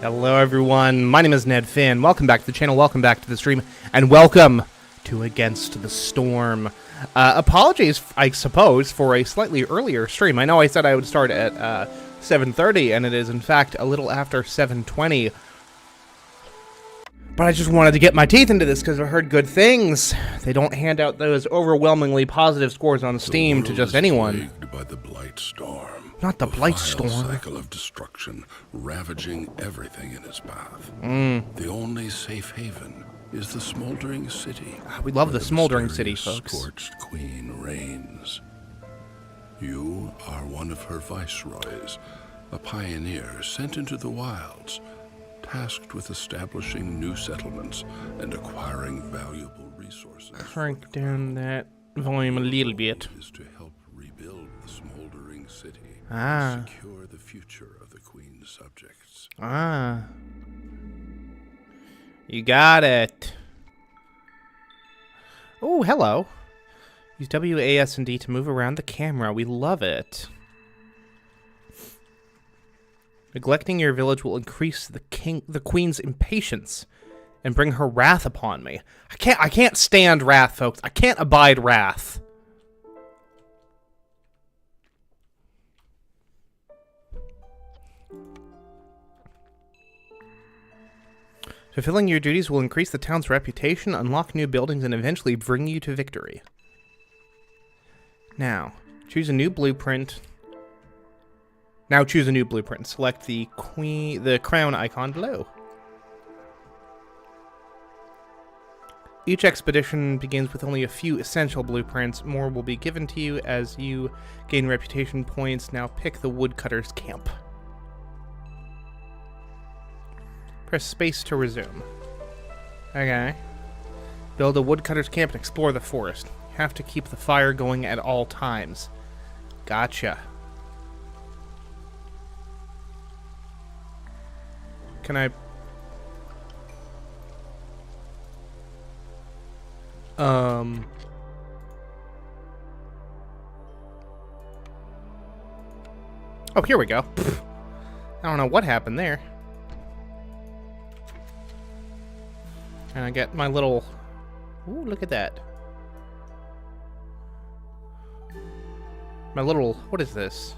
Hello everyone, my name is Ned Finn. Welcome back to the channel, welcome back to the stream, and welcome to Against the Storm. Apologies, I suppose, for a slightly earlier stream. I know I said I would start at 7:30, and it is in fact a little after 7:20. But I just wanted to get my teeth into this because I heard good things. They don't hand out those overwhelmingly positive scores on Steam to just anyone. By the Blight Storm. Not the Blight Storm. Cycle of destruction, ravaging everything in its path. The only safe haven is the smoldering city. We love the smoldering city, folks. Scorched queen reigns. You are one of her viceroys, a pioneer sent into the wilds, tasked with establishing new settlements and acquiring valuable resources. Crank down that volume a little bit. Is to help rebuild the smoldering city. Ah. Secure the future of the Queen's subjects. Ah. You got it. Oh, hello. Use W, A, S, and D to move around the camera. We love it. Neglecting your village will increase the Queen's impatience and bring her wrath upon me. I can't stand wrath, folks. I can't abide wrath. Fulfilling your duties will increase the town's reputation, unlock new buildings, and eventually bring you to victory. Now, choose a new blueprint. Select the crown icon below. Each expedition begins with only a few essential blueprints. More will be given to you as you gain reputation points. Now pick the woodcutter's camp. Press space to resume. Okay. Build a woodcutter's camp and explore the forest. You have to keep the fire going at all times. Gotcha. Can I... Oh, here we go. Pfft. I don't know what happened there. And I get my little... Ooh, look at that. My little... What is this?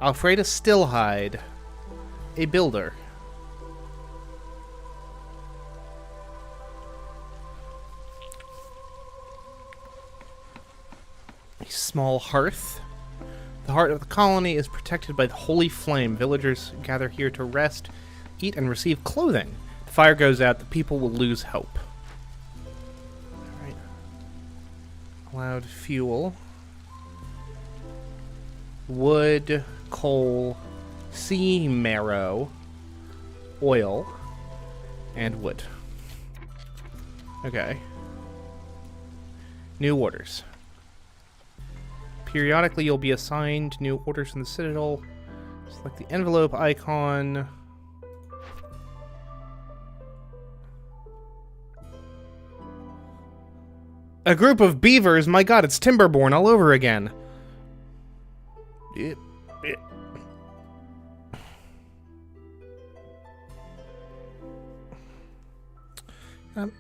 Alfreda Stillhide. A builder. A small hearth. The heart of the colony is protected by the holy flame. Villagers gather here to rest, eat, and receive clothing. The fire goes out, the people will lose hope. Alright. Allowed fuel. Wood, coal, sea marrow, oil, and wood. Okay. New orders. Periodically you'll be assigned new orders in the Citadel. Select the envelope icon. A group of beavers? My god, it's Timberborn all over again.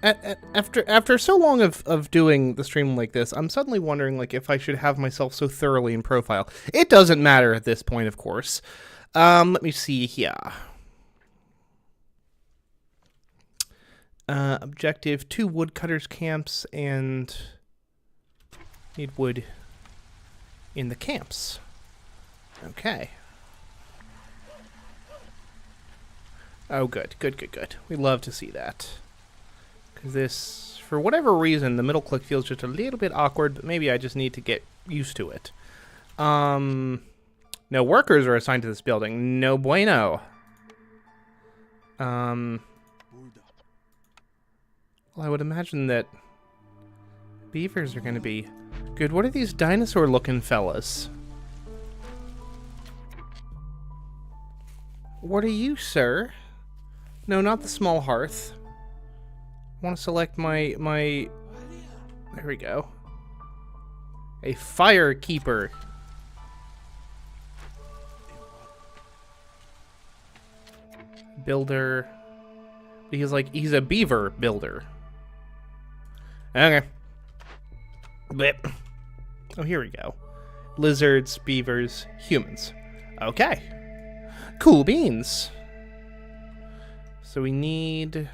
After so long of doing the stream like this, I'm suddenly wondering like if I should have myself so thoroughly in profile. It doesn't matter at this point, of course. Let me see here. Objective: 2 woodcutters camps, and need wood in the camps. Okay. Oh, good. We love to see that. Because this, for whatever reason, the middle click feels just a little bit awkward, but maybe I just need to get used to it. No workers are assigned to this building. No bueno. Well, I would imagine that beavers are going to be good. What are these dinosaur-looking fellas? What are you, sir? No, not the small hearth. I want to select my... There we go. A fire keeper. builder. He's a beaver builder. Okay. Blip. Oh, here we go. Lizards, beavers, humans. Okay. Cool beans. So we need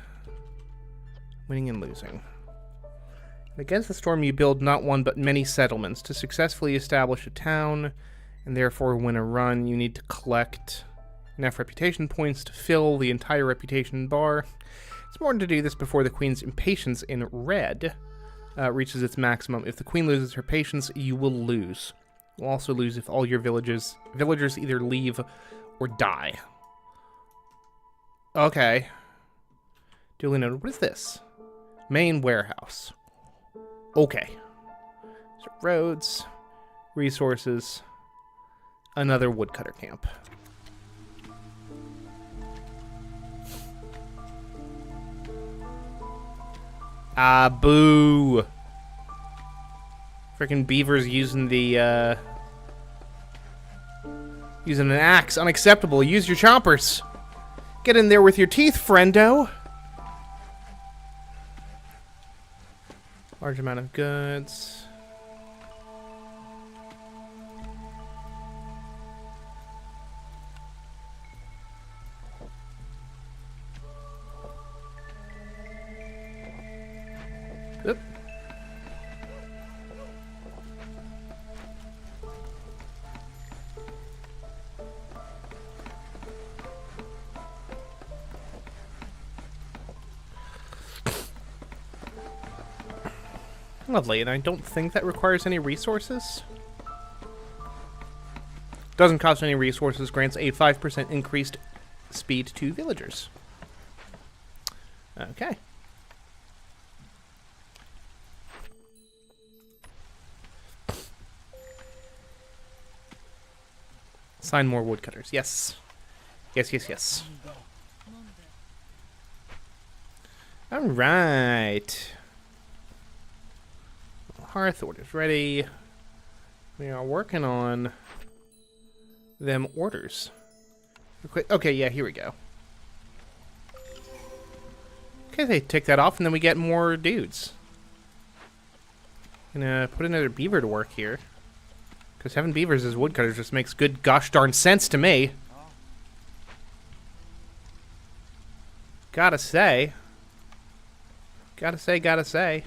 winning and losing. Against the storm, you build not one but many settlements. To successfully establish a town and therefore win a run, you need to collect enough reputation points to fill the entire reputation bar. It's important to do this before the queen's impatience in red reaches its maximum. If the queen loses her patience, you will lose. You'll also lose if all your villagers either leave or die. Okay. Duly noted. What is this? Main warehouse. Okay. So roads, resources, another woodcutter camp. Ah, boo. Freaking beavers using the, using an axe. Unacceptable. Use your chompers. Get in there with your teeth, friendo. Large amount of goods. Oop. Lovely, and I don't think that requires any resources. Doesn't cost any resources, grants a 5% increased speed to villagers. Okay. Sign more woodcutters. Yes. Yes, yes, yes. Alright. Hearth orders ready. We are working on them orders. Okay, yeah, here we go. Okay, they tick that off, and then we get more dudes. Gonna put another beaver to work here. Because having beavers as woodcutters just makes good gosh darn sense to me. Gotta say. Gotta say.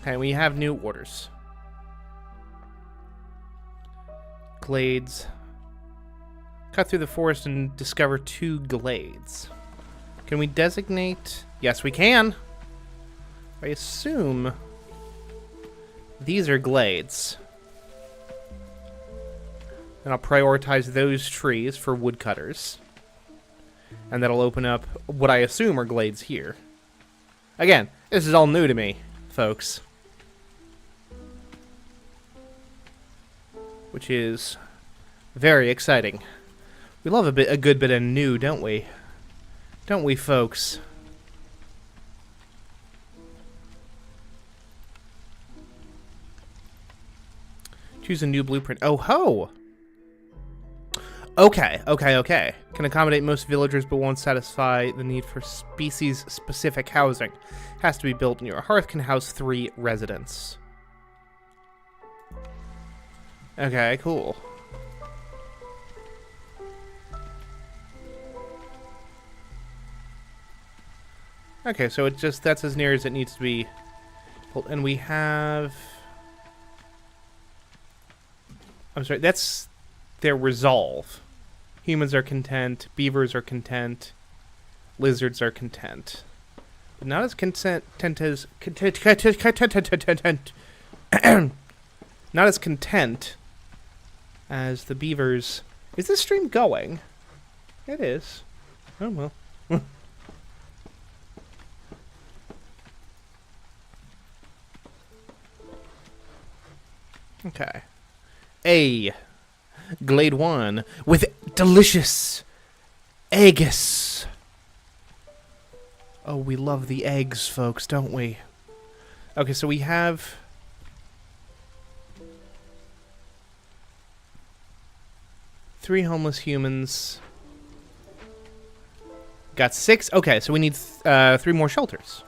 Okay, we have new orders. Glades. Cut through the forest and discover 2 glades. Can we designate? Yes, we can. I assume these are glades. And I'll prioritize those trees for woodcutters. And that'll open up what I assume are glades here. Again, this is all new to me, folks. Which is very exciting. We love a good bit of new, don't we? Don't we, folks? Choose a new blueprint. Oh ho! Okay. Can accommodate most villagers but won't satisfy the need for species-specific housing. Has to be built near a hearth, can house 3 residents. Okay, cool. Okay, so it just, that's as near as it needs to be. And we have... I'm sorry, that's their resolve. Humans are content, beavers are content, lizards are content. But not as content as... not as content as the beavers. Is this stream going? It is. Oh, well. Okay. Glade 1 with delicious eggs. Oh, we love the eggs, folks, don't we? Okay, so we have... three homeless humans. Got 6. Okay, so we need 3 more shelters.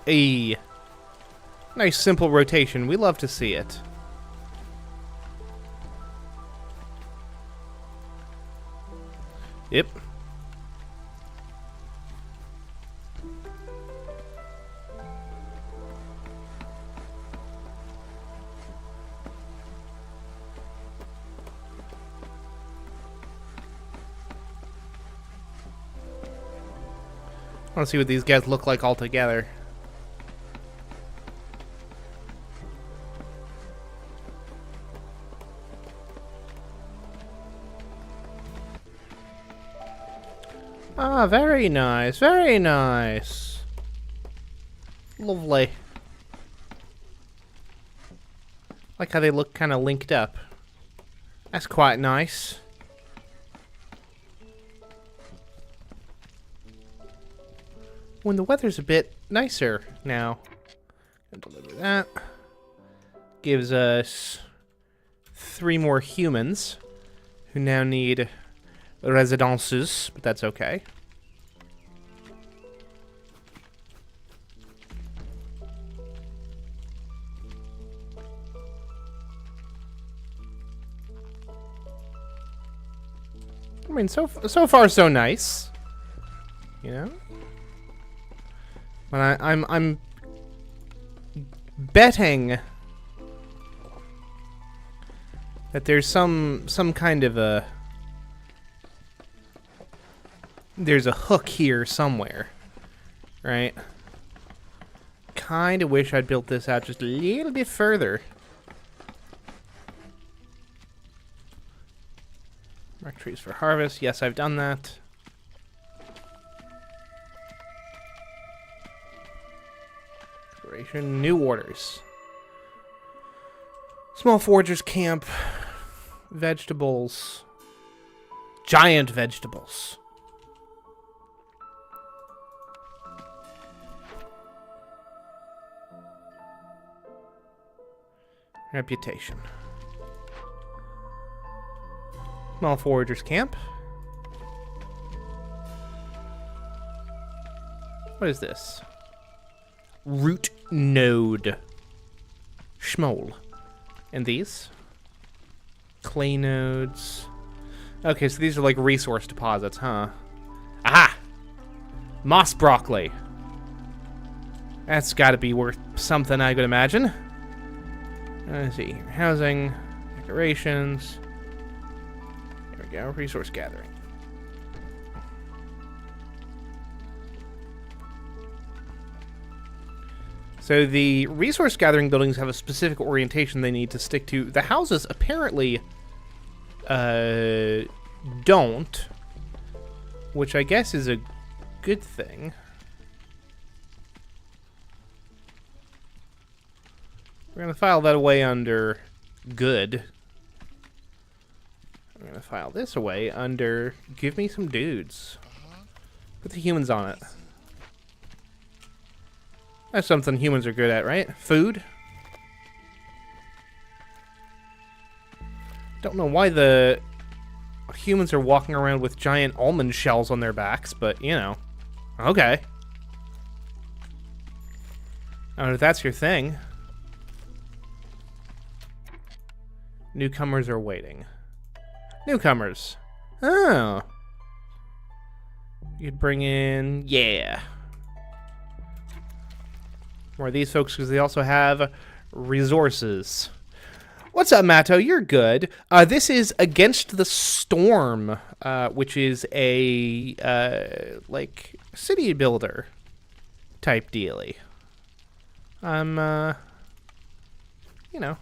A nice simple rotation. We love to see it. Yep. I want to see what these guys look like all together. Ah, very nice, very nice. Lovely. Like how they look kind of linked up. That's quite nice. When the weather's a bit nicer now. And deliver that. Gives us 3 more humans who now need residences, but that's okay. I mean, so far so nice, you know. But I'm betting that there's some kind of a there's a hook here somewhere, right? Kind of wish I'd built this out just a little bit further. Mark trees for harvest. Yes, I've done that. Exploration. New orders. Small foragers camp. Vegetables. Giant vegetables. Reputation. Small foragers camp. What is this? Root node. Schmoll. And these? Clay nodes. Okay, so these are like resource deposits, huh? Aha! Moss broccoli. That's gotta be worth something, I could imagine. Let's see here. Housing. Decorations. There we go. Resource gathering. So the resource gathering buildings have a specific orientation they need to stick to. The houses apparently don't, which I guess is a good thing. We're going to file that away under good. I'm going to file this away under give me some dudes. Put the humans on it. That's something humans are good at, right? Food. Don't know why the humans are walking around with giant almond shells on their backs, but, you know. Okay. I don't know if that's your thing. Newcomers are waiting. Newcomers. Oh. You'd bring in... Yeah. More of these folks, because they also have resources. What's up, Matto? You're good. This is Against the Storm, which is a, like, city builder type dealy. I'm, you know,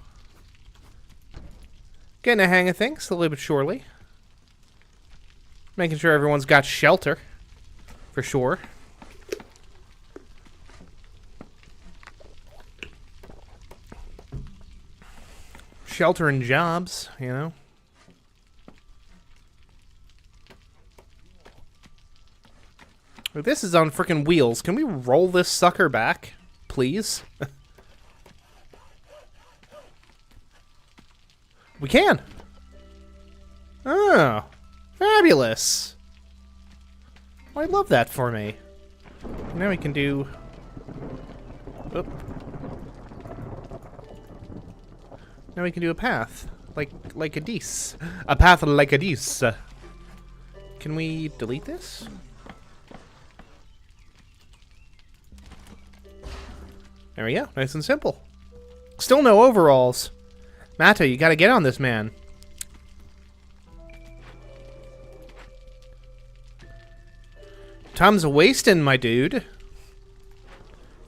getting a hang of things, slowly but surely. Making sure everyone's got shelter, for sure. Shelter and jobs, you know. This is on frickin' wheels. Can we roll this sucker back, please? We can. Oh, fabulous. Oh, I love that for me. Now we can do... Oop. Now we can do a path. Like a dice. A path like a dice. Can we delete this? There we go. Nice and simple. Still no overalls. Matto, you gotta get on this, man. Time's a-wasting, my dude.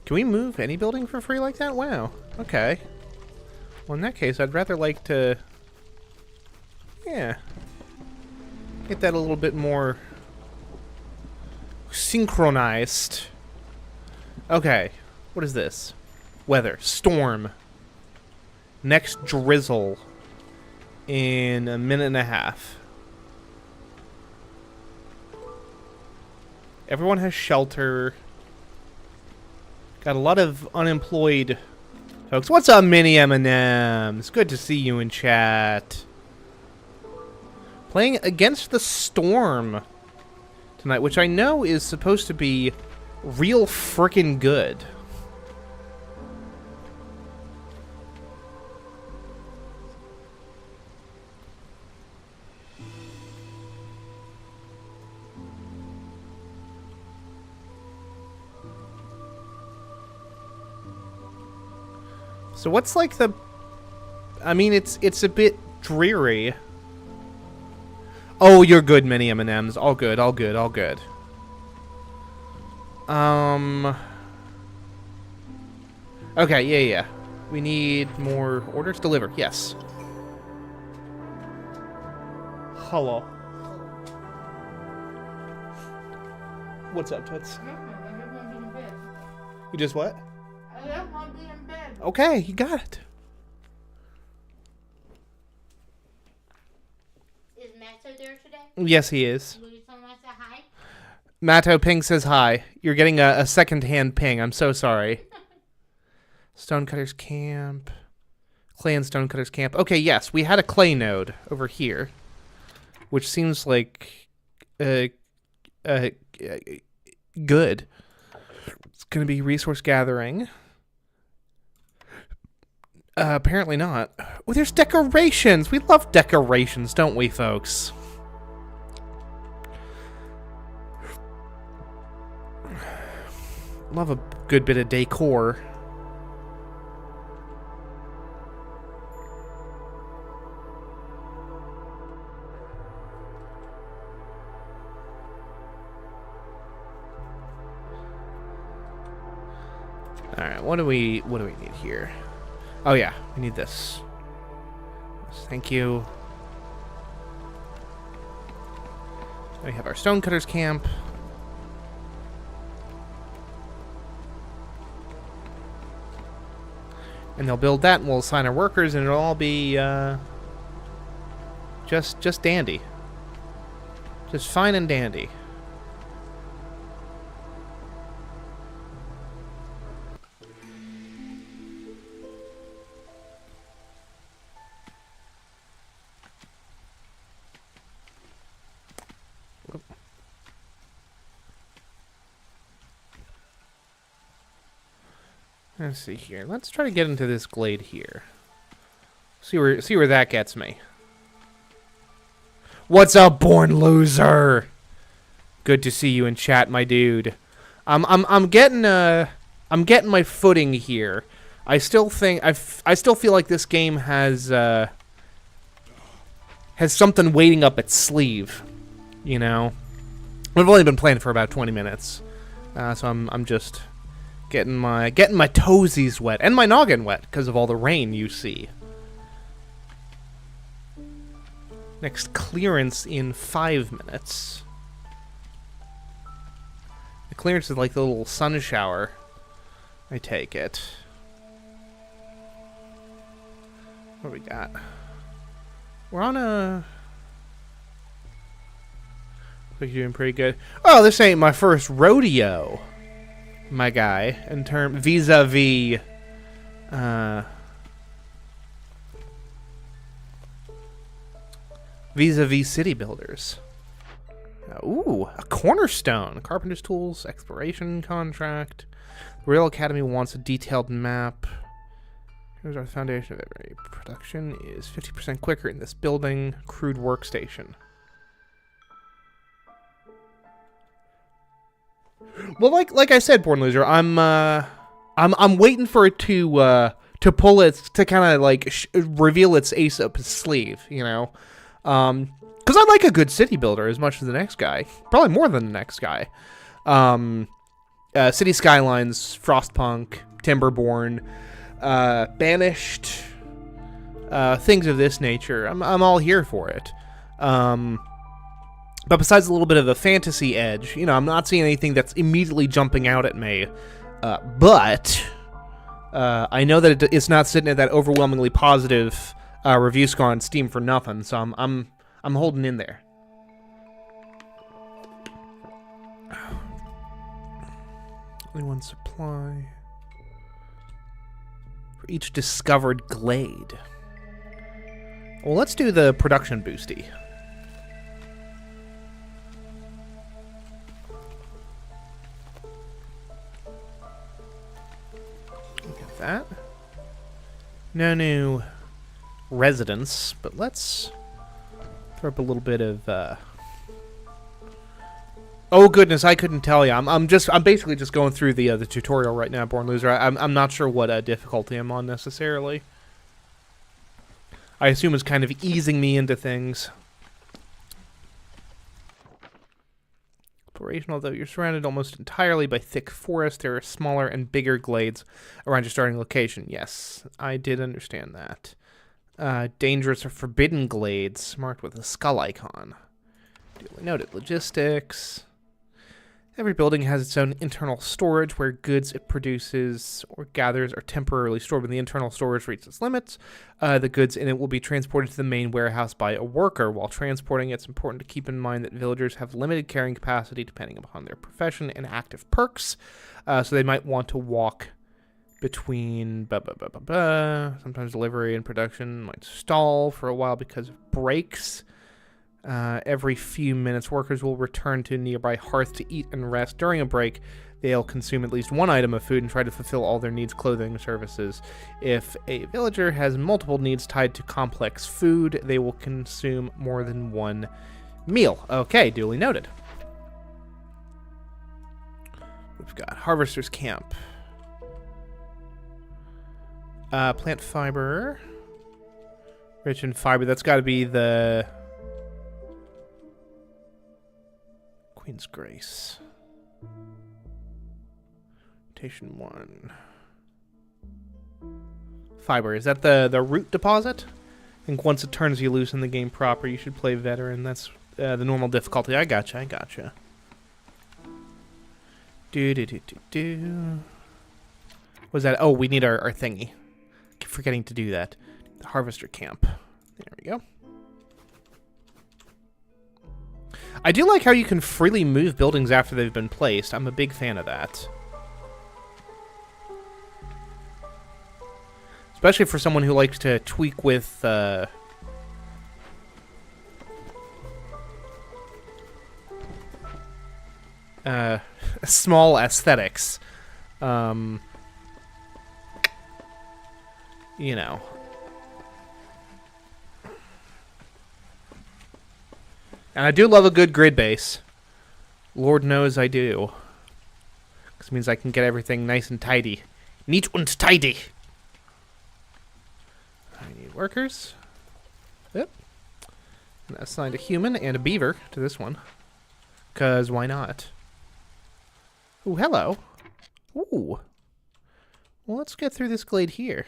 Can we move any building for free like that? Wow. Okay. Well, in that case, I'd rather like to... Yeah. Get that a little bit more... synchronized. Okay. What is this? Weather. Storm. Next drizzle. In a minute and a half. Everyone has shelter. Got a lot of unemployed folks. What's up, Mini M&M's? Good to see you in chat. Playing Against the Storm tonight, which I know is supposed to be real frickin' good. So what's like the... I mean, it's a bit dreary. Oh, you're good, Mini M&M's. All good, all good, all good. Okay, yeah. We need more orders. Deliver, yes. Hello. What's up, Toots? You just what? I don't want to be in bed. Okay, you got it. Is Matto there today? Yes, he is. Will you tell him I said hi? Matto Ping says hi. You're getting a second-hand ping. I'm so sorry. Stonecutters Camp. Clay and Stonecutters Camp. Okay, yes, we had a clay node over here, which seems like good. It's going to be resource gathering. Apparently not. Oh, there's decorations. We love decorations, don't we, folks? Love a good bit of decor. All right, what do we need here? Oh yeah, we need this. Thank you. We have our Stonecutters Camp. And they'll build that, and we'll assign our workers, and it'll all be just dandy, just fine and dandy. Let's see here. Let's try to get into this glade here. See where that gets me. What's up, born loser? Good to see you in chat, my dude. I'm getting my footing here. I still think I still feel like this game has something waiting up its sleeve. You know, we've only been playing for about 20 minutes, so I'm just getting my toesies wet and my noggin wet because of all the rain you see. Next clearance in 5 minutes. The clearance is like the little sun shower. I take it. What do we got? We're on a... But you're doing pretty good. Oh, this ain't my first rodeo, my guy. In term vis-a-vis, vis-a-vis city builders. Ooh, a cornerstone. Carpenter's tools, exploration contract. Rail Academy wants a detailed map. Here's our foundation of every production is 50% quicker in this building. Crude workstation. Well, like I said, Born Loser, I'm waiting for it to pull its to kind of like reveal its ace up its sleeve, you know, because I like a good city builder as much as the next guy, probably more than the next guy. City Skylines, Frostpunk, Timberborn, Banished, things of this nature. I'm all here for it. But besides a little bit of a fantasy edge, you know, I'm not seeing anything that's immediately jumping out at me. But I know that it's not sitting at that overwhelmingly positive review score on Steam for nothing. So I'm holding in there. Only one supply for each discovered glade. Well, let's do the production boosty. That. No new residents, but let's throw up a little bit of oh goodness, I couldn't tell you. I'm basically just going through the tutorial right now, Born Loser. I'm not sure what difficulty I'm on necessarily. I assume it's kind of easing me into things. Although you're surrounded almost entirely by thick forest, there are smaller and bigger glades around your starting location. Yes, I did understand that. Dangerous or forbidden glades marked with a skull icon. Duly noted. Logistics. Every building has its own internal storage where goods it produces or gathers are temporarily stored. When the internal storage reaches its limits, the goods in it will be transported to the main warehouse by a worker. While transporting, it's important to keep in mind that villagers have limited carrying capacity depending upon their profession and active perks. So they might want to walk between sometimes delivery and production might stall for a while because of breaks. Every few minutes, workers will return to a nearby hearth to eat and rest. During a break, they'll consume at least one item of food and try to fulfill all their needs, clothing, services. If a villager has multiple needs tied to complex food, they will consume more than one meal. Okay, duly noted. We've got Harvester's Camp. Plant fiber. Rich in fiber. That's got to be the Queen's Grace. Rotation 1. Fiber. Is that the root deposit? I think once it turns you loose in the game proper, you should play Veteran. That's the normal difficulty. I gotcha. Do. Was that? Oh, we need our thingy. Keep forgetting to do that. The Harvester Camp. There we go. I do like how you can freely move buildings after they've been placed. I'm a big fan of that. Especially for someone who likes to tweak with small aesthetics. You know. And I do love a good grid base. Lord knows I do. Because it means I can get everything nice and tidy. Neat and tidy. I need workers. Yep. And I assigned a human and a beaver to this one. Because why not? Ooh, hello. Ooh. Well, let's get through this glade here.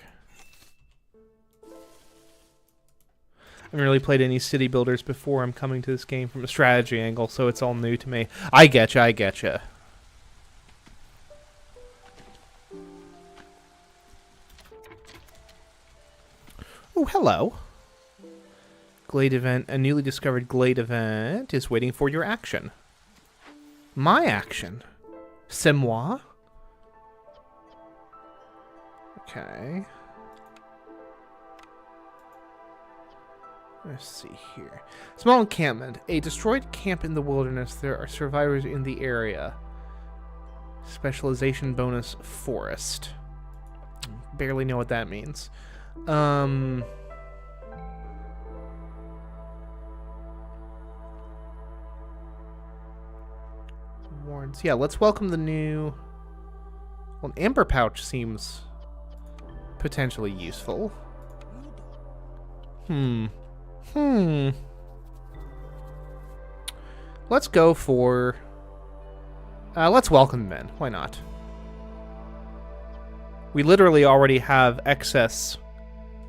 I haven't really played any city builders before. I'm coming to this game from a strategy angle, so it's all new to me. I getcha. Oh, hello. Glade event. A newly discovered glade event is waiting for your action. My action. C'est moi? Okay. Let's see here. Small encampment. A destroyed camp in the wilderness. There are survivors in the area. Specialization bonus forest. Barely know what that means. Warrants. Yeah, let's welcome the new... Well, an amber pouch seems potentially useful. Let's go for... let's welcome men. Why not? We literally already have excess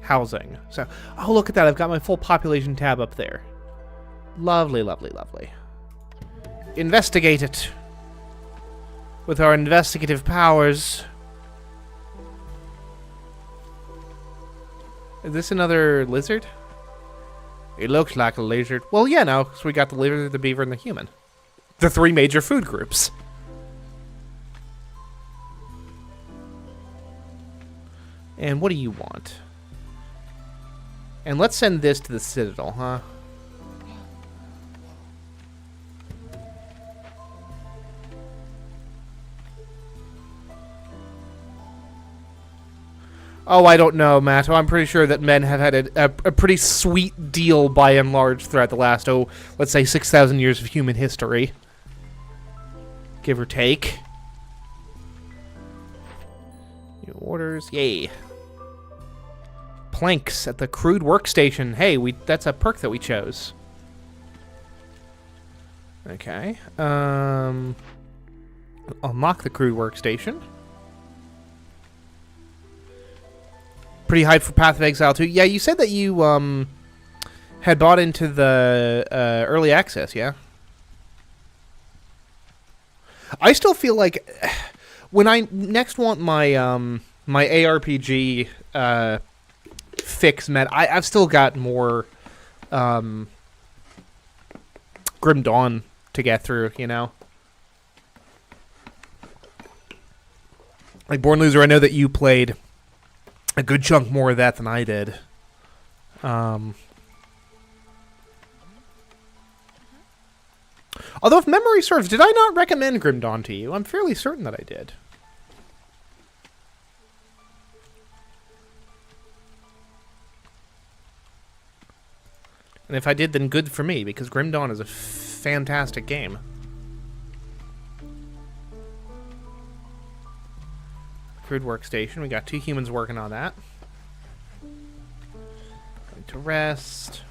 housing. So, oh, look at that. I've got my full population tab up there. Lovely, lovely, lovely. Investigate it. With our investigative powers. Is this another lizard? It looks like a lizard. Well, yeah, no, because we got the lizard, the beaver, and the human. The 3 major food groups. And what do you want? And let's send this to the Citadel, huh? Oh, I don't know, Matt. I'm pretty sure that men have had a pretty sweet deal by and large throughout the last, let's say 6,000 years of human history. Give or take. New orders. Yay. Planks at the crude workstation. Hey, that's a perk that we chose. Okay. Unlock the crude workstation. Pretty hyped for Path of Exile 2. Yeah, you said that you had bought into the early access, yeah? I still feel like when I next want my my ARPG fix met, I've still got more Grim Dawn to get through, you know? Like Born Loser, I know that you played a good chunk more of that than I did. Although, if memory serves, did I not recommend Grim Dawn to you? I'm fairly certain that I did. And if I did, then good for me, because Grim Dawn is a fantastic game. Crude workstation. We got 2 humans working on that. Going to rest.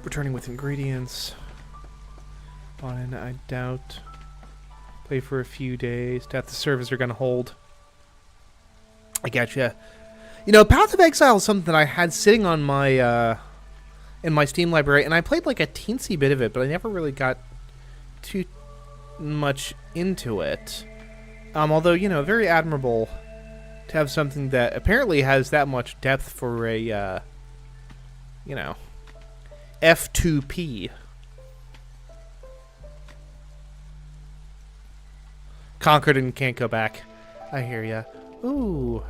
Returning with ingredients. On, I doubt. Play for a few days. Doubt the servers are going to hold. I gotcha. You know, Path of Exile is something that I had sitting on my in my Steam library, and I played like a teensy bit of it, but I never really got too much into it. Although, you know, very admirable to have something that apparently has that much depth for a, you know, F2P. Conquered and can't go back. I hear ya. Ooh.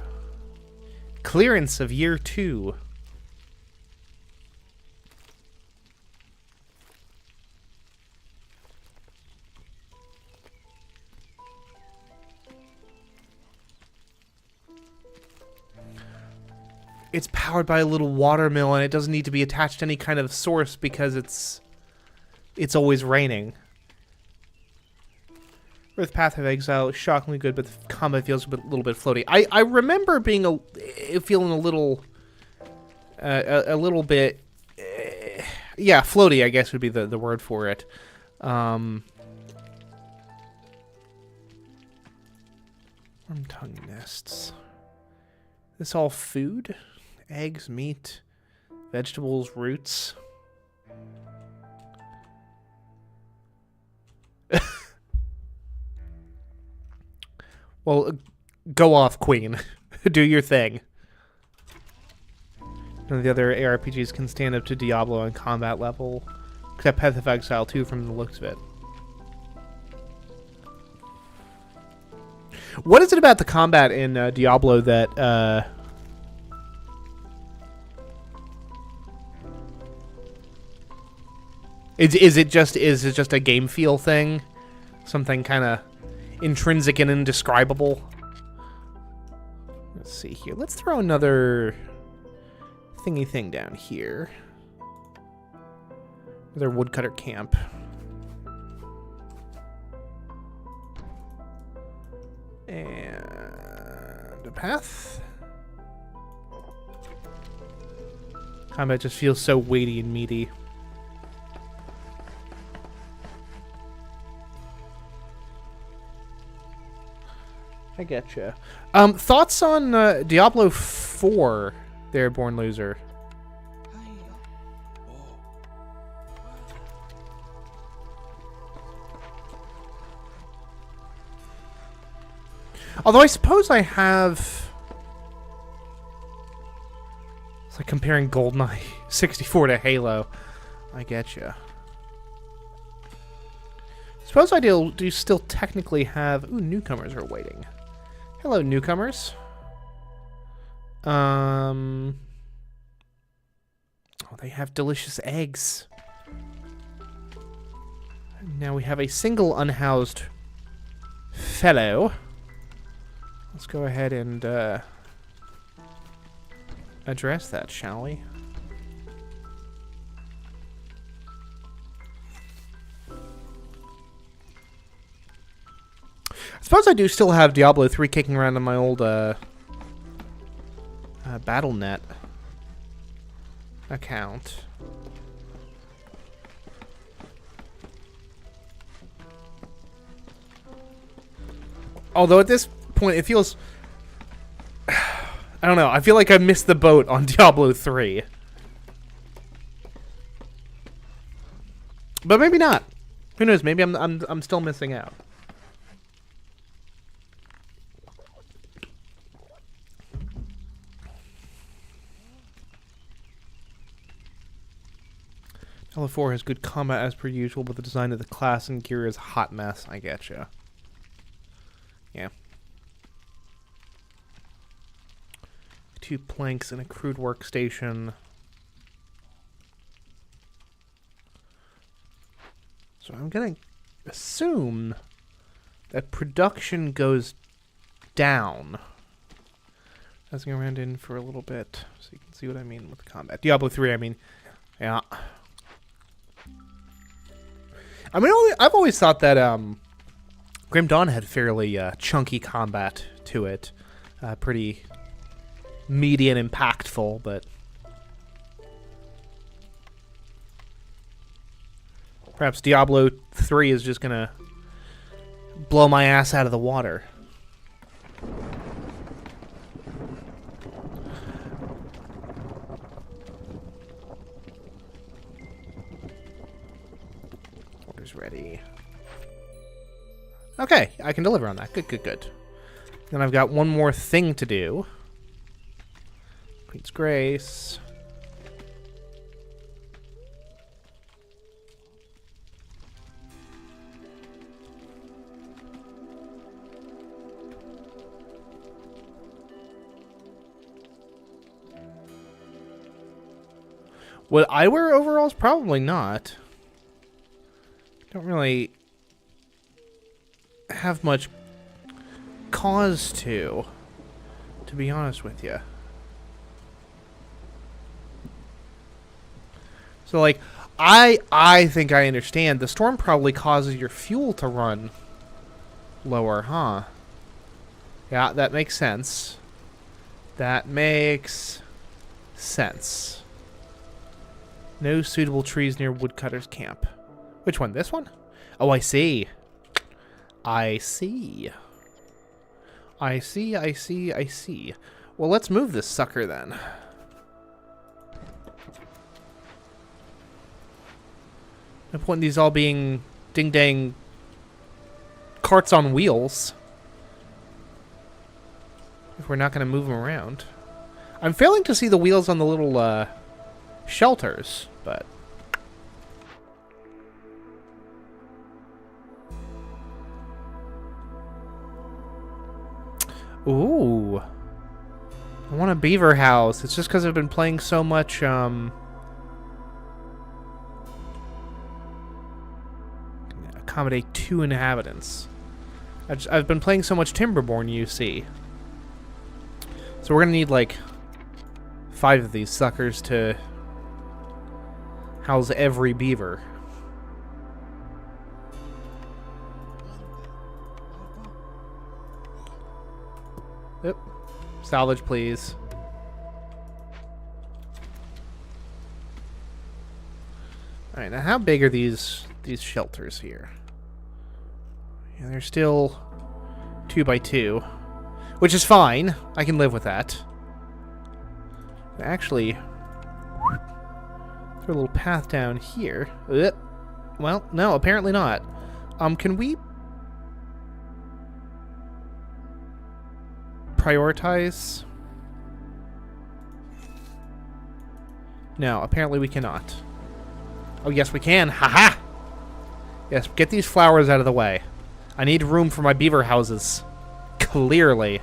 Clearance of year 2. It's powered by a little water mill, and it doesn't need to be attached to any kind of source because it's always raining. Earth Path of Exile is shockingly good, but the combat feels a little bit floaty. I remember being feeling a little bit, yeah, floaty, I guess would be the word for it. Worm tongue nests. This all food? Eggs, meat, vegetables, roots. Well, go off, Queen. Do your thing. None of the other ARPGs can stand up to Diablo on combat level, except Path of Exile 2 from the looks of it. What is it about the combat in Diablo that is it just a game feel thing? Something kind of intrinsic and indescribable? Let's see here. Let's throw another thingy thing down here. Another woodcutter camp. And a path. Combat just feels so weighty and meaty. I getcha. Thoughts on Diablo 4 there, Born Loser? Although I suppose I have... It's like comparing GoldenEye 64 to Halo. I getcha. Suppose I do still technically have... Ooh, newcomers are waiting. Hello, newcomers. Oh, they have delicious eggs. Now we have a single unhoused fellow. Let's go ahead and address that, shall we? I suppose I do still have Diablo 3 kicking around on my old Battle.net account. Although at this point it feels... I don't know, I feel like I missed the boat on Diablo 3. But maybe not. Who knows, maybe I'm still missing out. Diablo 4 has good combat as per usual, but the design of the class and gear is a hot mess. I getcha. Yeah. 2 planks and a crude workstation. So I'm gonna assume that production goes down. Passing around in for a little bit, so you can see what I mean with combat. Diablo 3, I mean, yeah. I mean, I've always thought that Grim Dawn had fairly chunky combat to it, pretty meaty and impactful, but perhaps Diablo 3 is just gonna blow my ass out of the water. Order's ready. Okay, I can deliver on that. Good, good, good. Then I've got one more thing to do. Queen's Grace. Would I wear overalls? Probably not. Don't really have much cause to be honest with you. So, like, I think I understand. The storm probably causes your fuel to run lower, huh? Yeah, that makes sense. That makes sense. No suitable trees near woodcutter's camp. Which one? This one? Oh, I see. I see. I see, I see, I see. Well, let's move this sucker then. No point in these all being ding-dang carts on wheels if we're not going to move them around. I'm failing to see the wheels on the little shelters, but... Ooh. I want a beaver house. It's just because I've been playing so much, accommodate 2 inhabitants. I've been playing so much Timberborn, you see. So we're gonna need, like, 5 of these suckers to house every beaver. Yep. Salvage, please. Alright, now how big are these shelters here? Yeah, they're still 2 by 2, which is fine. I can live with that. Actually, throw a little path down here. Well, no, apparently not. Can we prioritize? No, apparently we cannot. Oh, yes, we can. Haha! Yes, get these flowers out of the way. I need room for my beaver houses. Clearly.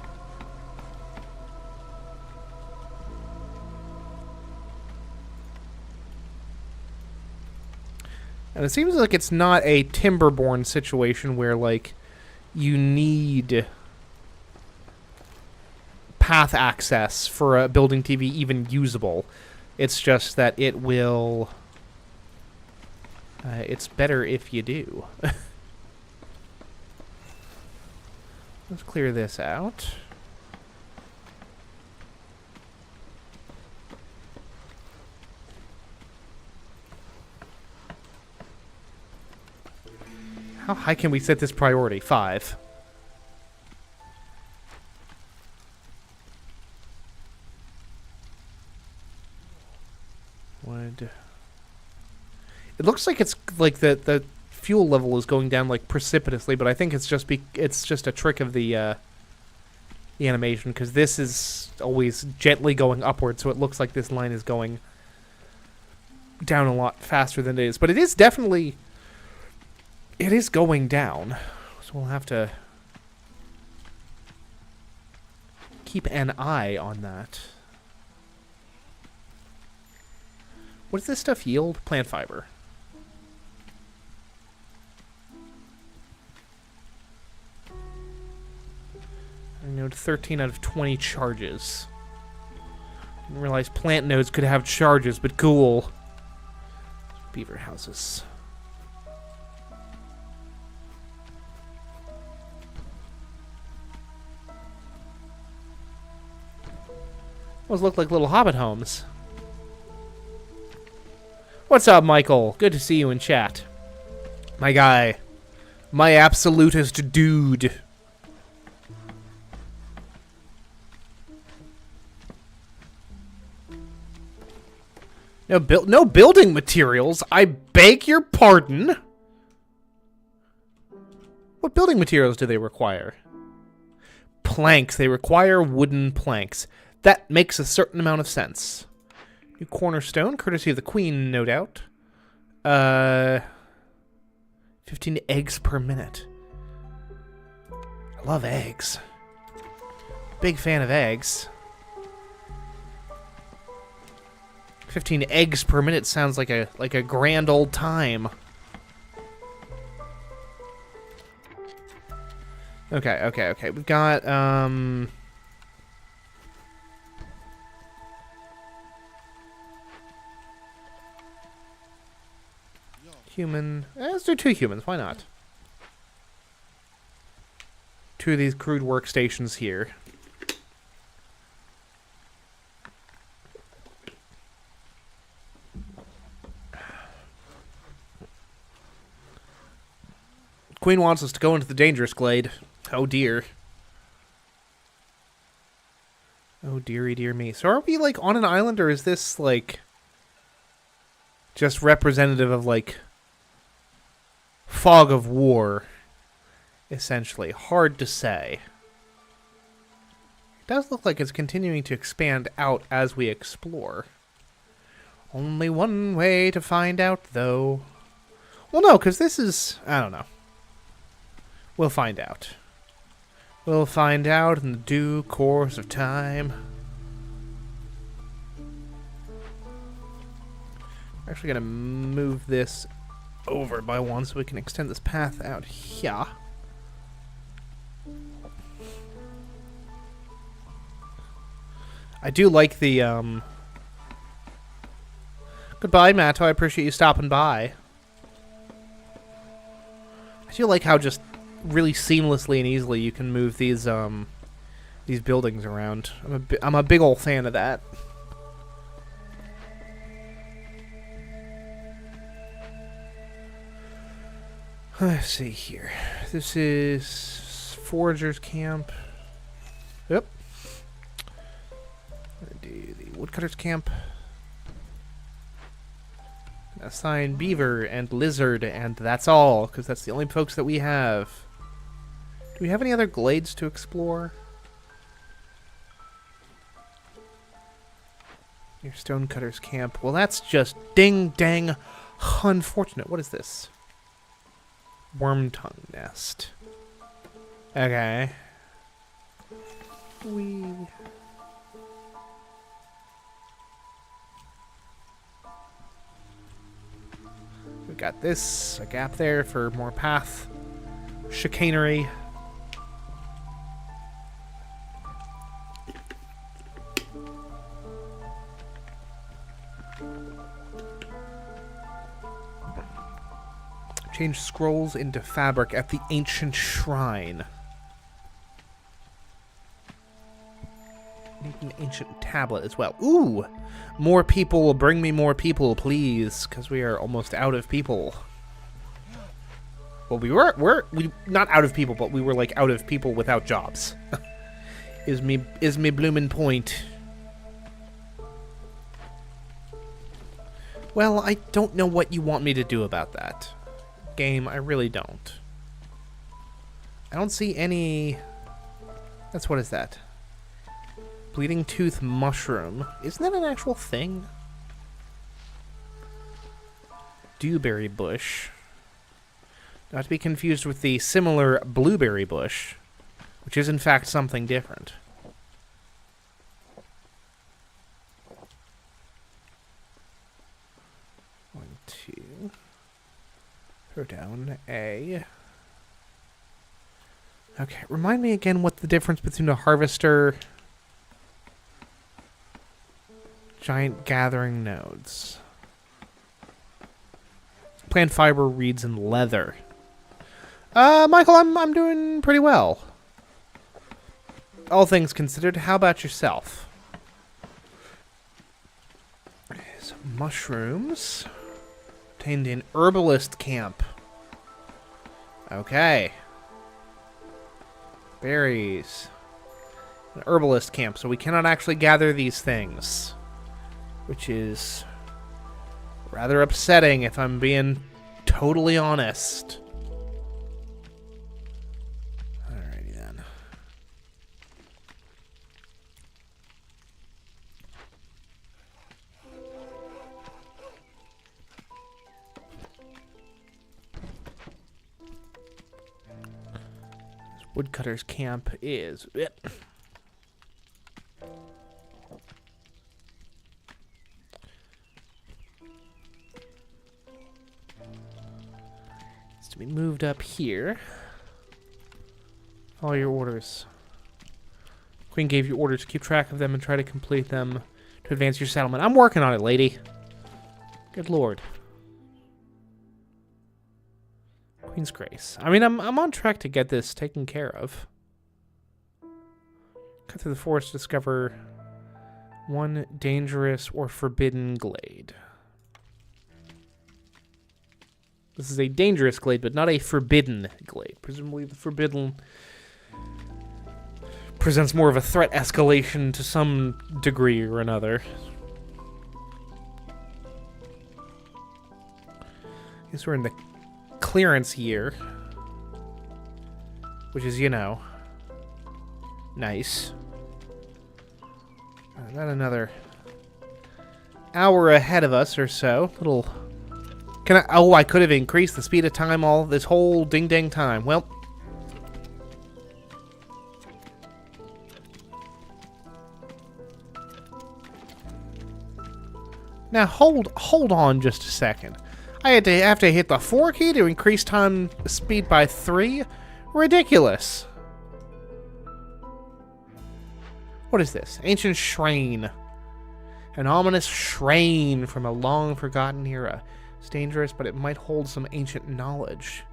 And it seems like it's not a Timberborn situation where, like, you need path access for a building TV even usable. It's just that it will... it's better if you do. Let's clear this out. How high can we set this priority? 5. Would... It looks like it's like the fuel level is going down like precipitously, but I think it's just a trick of the animation, because this is always gently going upward, so it looks like this line is going down a lot faster than it is. But it is definitely going down, so we'll have to keep an eye on that. What does this stuff yield? Plant fiber. I noted 13 out of 20 charges. Didn't realize plant nodes could have charges, but cool. Beaver houses. Those look like little hobbit homes. What's up, Michael? Good to see you in chat. My guy. My absolutist dude. No building materials. I beg your pardon. What building materials do they require? Planks. They require wooden planks. That makes a certain amount of sense. New cornerstone, courtesy of the queen, no doubt. 15 eggs per minute. I love eggs. Big fan of eggs. 15 eggs per minute sounds like a grand old time. Okay. We've got human. Let's do 2 humans. Why not? 2 of these crude workstations here. Queen wants us to go into the dangerous glade. Oh dear. Oh dearie dear me. So are we like on an island, or is this like just representative of like fog of war? Essentially. Hard to say. It does look like it's continuing to expand out as we explore. Only one way to find out, though. Well, no, because this is... I don't know. We'll find out. We'll find out in the due course of time. We're actually gonna move this over by one so we can extend this path out here. I do like the, Goodbye, Matto. I appreciate you stopping by. I do like how just really seamlessly and easily you can move these buildings around. I'm a big old fan of that. Let's see here. This is Forager's Camp. Yep. Do the Woodcutter's Camp. Assign Beaver and Lizard, and that's all, because that's the only folks that we have. Do we have any other glades to explore? Your Stonecutter's Camp. Well, that's just ding-dang unfortunate. What is this? Wormtongue Nest. Okay. We got this, a gap there for more path chicanery. Change scrolls into fabric at the ancient shrine. Need an ancient tablet as well. Ooh! More people, bring me more people, please, because we are almost out of people. Well, we're not out of people, but we were like out of people without jobs. is me bloomin' point. Well, I don't know what you want me to do about that. Game, I really don't. I don't see any... what is that? Bleeding Tooth Mushroom. Isn't that an actual thing? Dewberry Bush. Not to be confused with the similar Blueberry Bush, which is in fact something different. One, two. Throw down A. Okay, remind me again what the difference between a harvester... Giant gathering nodes. Plant fiber, reeds, and leather. Michael, I'm doing pretty well. All things considered, how about yourself? Some mushrooms. Obtained in herbalist camp. Okay. Berries. An herbalist camp, so we cannot actually gather these things. Which is rather upsetting, if I'm being totally honest. Alrighty then. Woodcutter's Camp is... to be moved up here. All your orders. Queen gave you orders to keep track of them and try to complete them to advance your settlement. I'm working on it, lady. Good lord. Queen's Grace. I mean, I'm on track to get this taken care of. Cut through the forest to discover one dangerous or forbidden glade. This is a dangerous glade, but not a forbidden glade. Presumably the forbidden presents more of a threat escalation to some degree or another. I guess we're in the clearance year. Which is, you know, nice. Got another hour ahead of us or so. Little... Can I... Oh, I could have increased the speed of time all this whole ding-dang time. Well. Now hold on just a second. I have to hit the 4 key to increase time speed by 3? Ridiculous. What is this? Ancient Shrine. An ominous shrine from a long forgotten era. It's dangerous, but it might hold some ancient knowledge.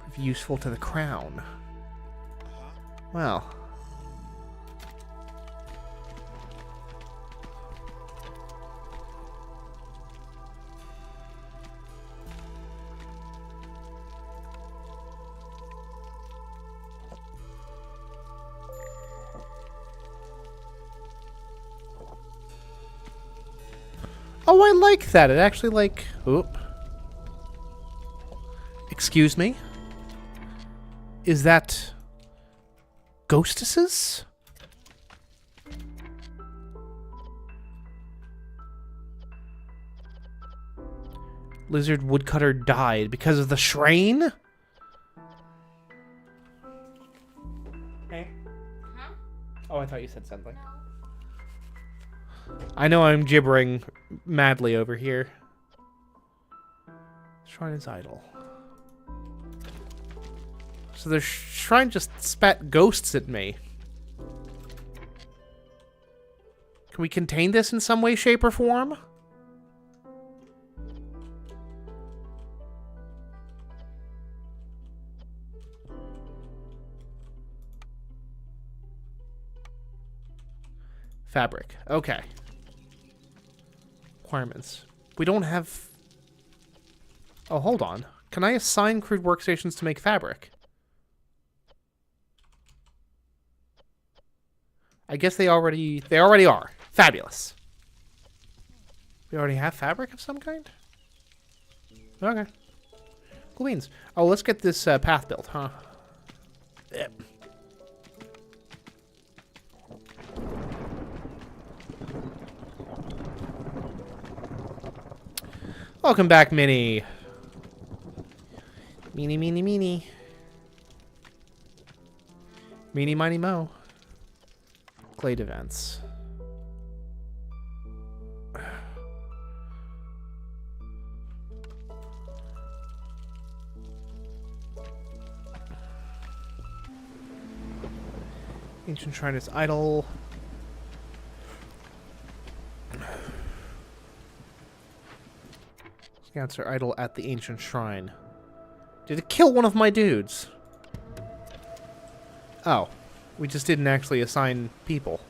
Prove useful to the crown. Well. Oh, I like that. It actually, like... Oop. Excuse me? Is that... Ghostesses? Lizard woodcutter died because of the shrine? Hey? Huh? Oh, I thought you said something. I know I'm gibbering madly over here. Shrine is idle. So the shrine just spat ghosts at me. Can we contain this in some way, shape, or form? Fabric. Okay. Requirements. We don't have... Oh, hold on. Can I assign crude workstations to make fabric? I guess they already are. Fabulous. We already have fabric of some kind? Okay. Cool beans. Oh, let's get this path built, huh? Yep. Welcome back, Minnie. Meanie, meanie, meanie. Meanie, miny, mo. Glade events. Ancient Shrine is idle. Scouts are idle at the Ancient Shrine. Did it kill one of my dudes? Oh. We just didn't actually assign people.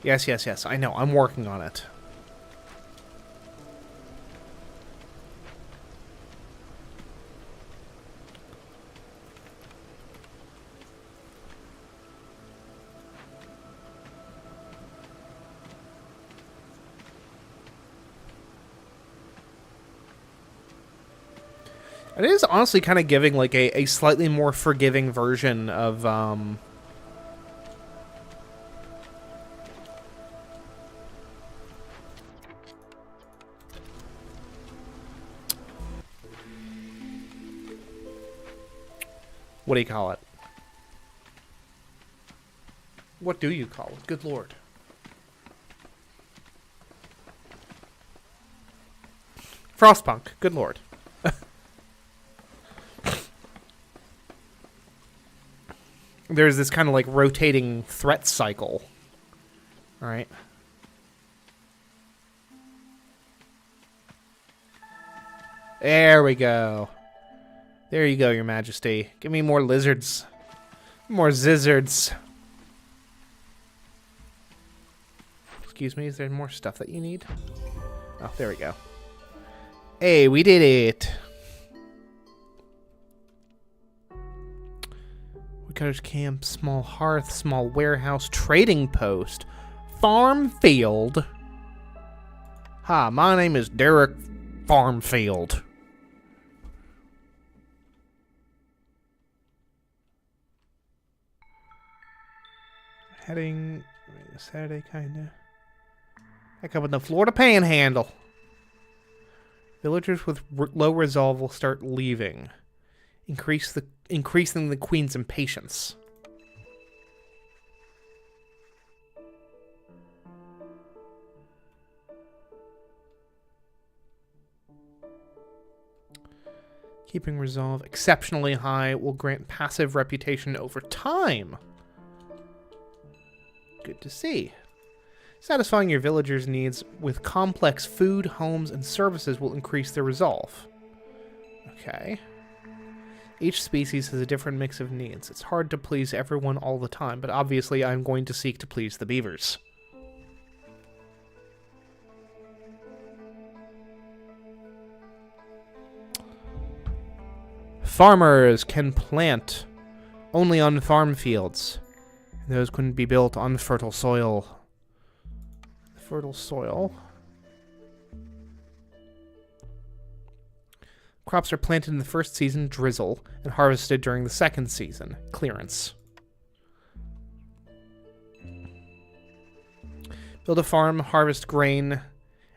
Yes, yes, yes. I know. I'm working on it. It is honestly kind of giving like a slightly more forgiving version of what do you call it? What do you call it? Good lord. Frostpunk. Good lord. There's this kind of like rotating threat cycle. All right. There we go. There you go, Your Majesty. Give me more lizards. More zizzards. Excuse me, is there more stuff that you need? Oh, there we go. Hey, we did it. Woodcutter's camp, small hearth, small warehouse, trading post, farm field. Hi, my name is Derek Farmfield. Heading Saturday, kinda. Back up in the Florida Panhandle. Villagers with low resolve will start leaving, increasing the queen's impatience. Keeping resolve exceptionally high will grant passive reputation over time. Good to see. Satisfying your villagers' needs with complex food, homes, and services will increase their resolve. Okay. Each species has a different mix of needs. It's hard to please everyone all the time, but obviously I'm going to seek to please the beavers. Farmers can plant only on farm fields. Those couldn't be built on fertile soil. Fertile soil. Crops are planted in the first season, drizzle, and harvested during the second season, clearance. Build a farm, harvest grain,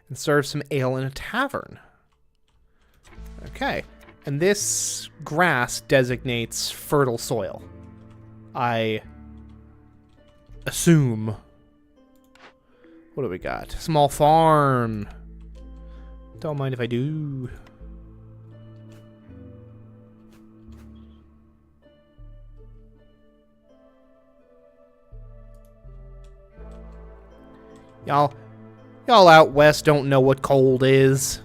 and serve some ale in a tavern. Okay. And this grass designates fertile soil. I assume. What do we got? Small farm. Don't mind if I do. Y'all out west don't know what cold is.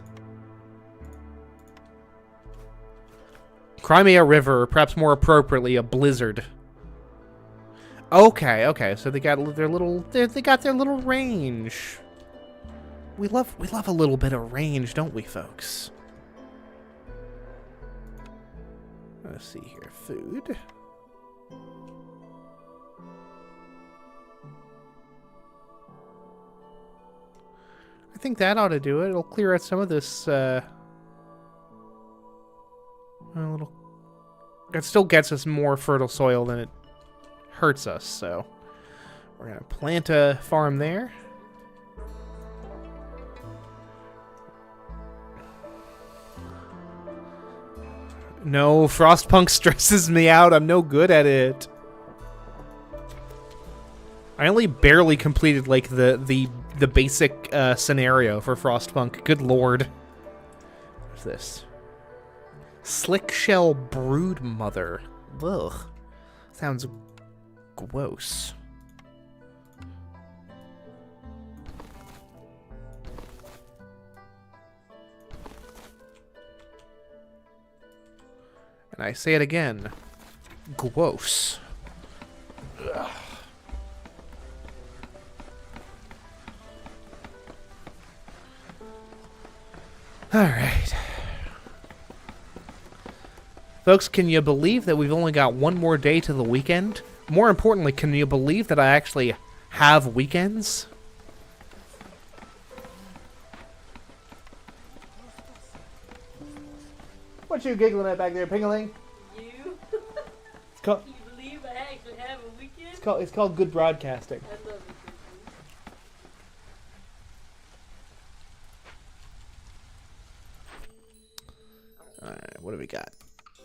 Crimea River, or perhaps more appropriately, a blizzard. Okay, so they got their little range. We love a little bit of range, don't we, folks? Let's see here, food. I think that ought to do it. It'll clear out some of this. It still gets us more fertile soil than it hurts us, so we're gonna plant a farm there. No, Frostpunk stresses me out. I'm no good at it. I only barely completed like the basic scenario for Frostpunk. Good lord. What's this? Slickshell Broodmother. Ugh. Sounds gross. And I say it again. Gross. Ugh. All right. Folks, can you believe that we've only got one more day to the weekend? More importantly, can you believe that I actually have weekends? What you giggling at back there, Pingaling? You? It's called, Can you believe I actually have a weekend? it's called good broadcasting. I love it. Alright, what do we got?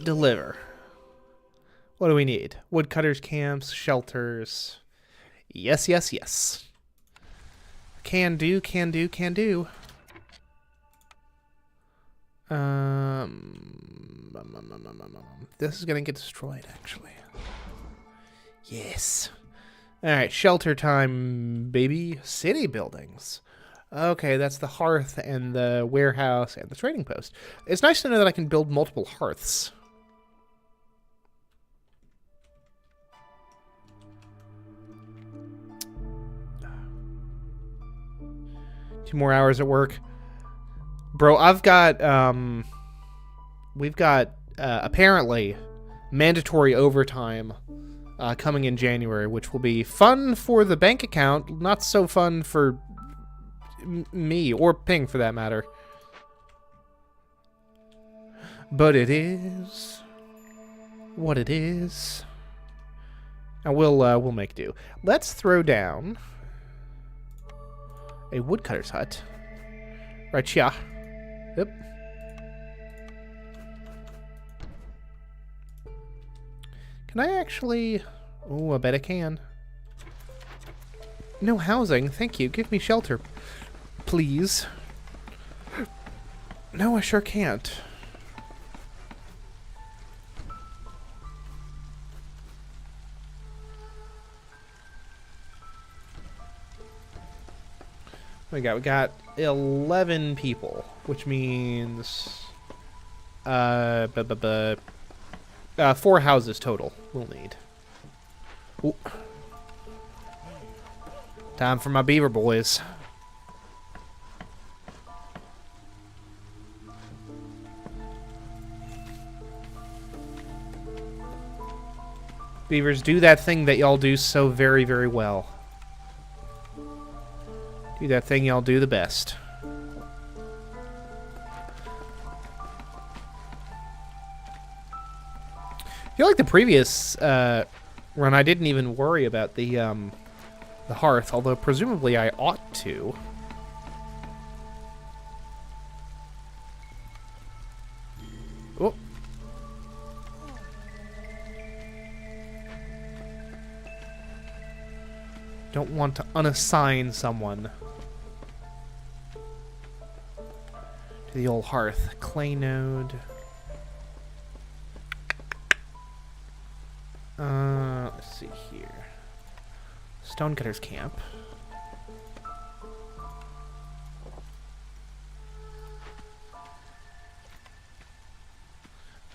Deliver. What do we need? Woodcutters camps, shelters. Yes, yes, yes. Can do, can do, can do. This is gonna get destroyed, actually. Yes. Alright, shelter time, baby. City buildings. Okay, that's the hearth and the warehouse and the trading post. It's nice to know that I can build multiple hearths. Two more hours at work. Bro, I've got, we've got, apparently, mandatory overtime coming in January, which will be fun for the bank account, not so fun for me, or Ping for that matter. But it is what it is. And we'll make do. Let's throw down a woodcutter's hut. Right here. Yep. Can I actually... Oh, I bet I can. No housing. Thank you. Give me shelter. Please. No, I sure can't. We got 11 people, which means 4 houses total we'll need. Ooh. Time for my beaver boys. Beavers, do that thing that y'all do so very, very well. Do that thing y'all do the best. I feel like the previous run, I didn't even worry about the hearth, although presumably I ought to. Oh. Don't want to unassign someone to the old hearth. Clay node. Let's see here. Stonecutter's camp.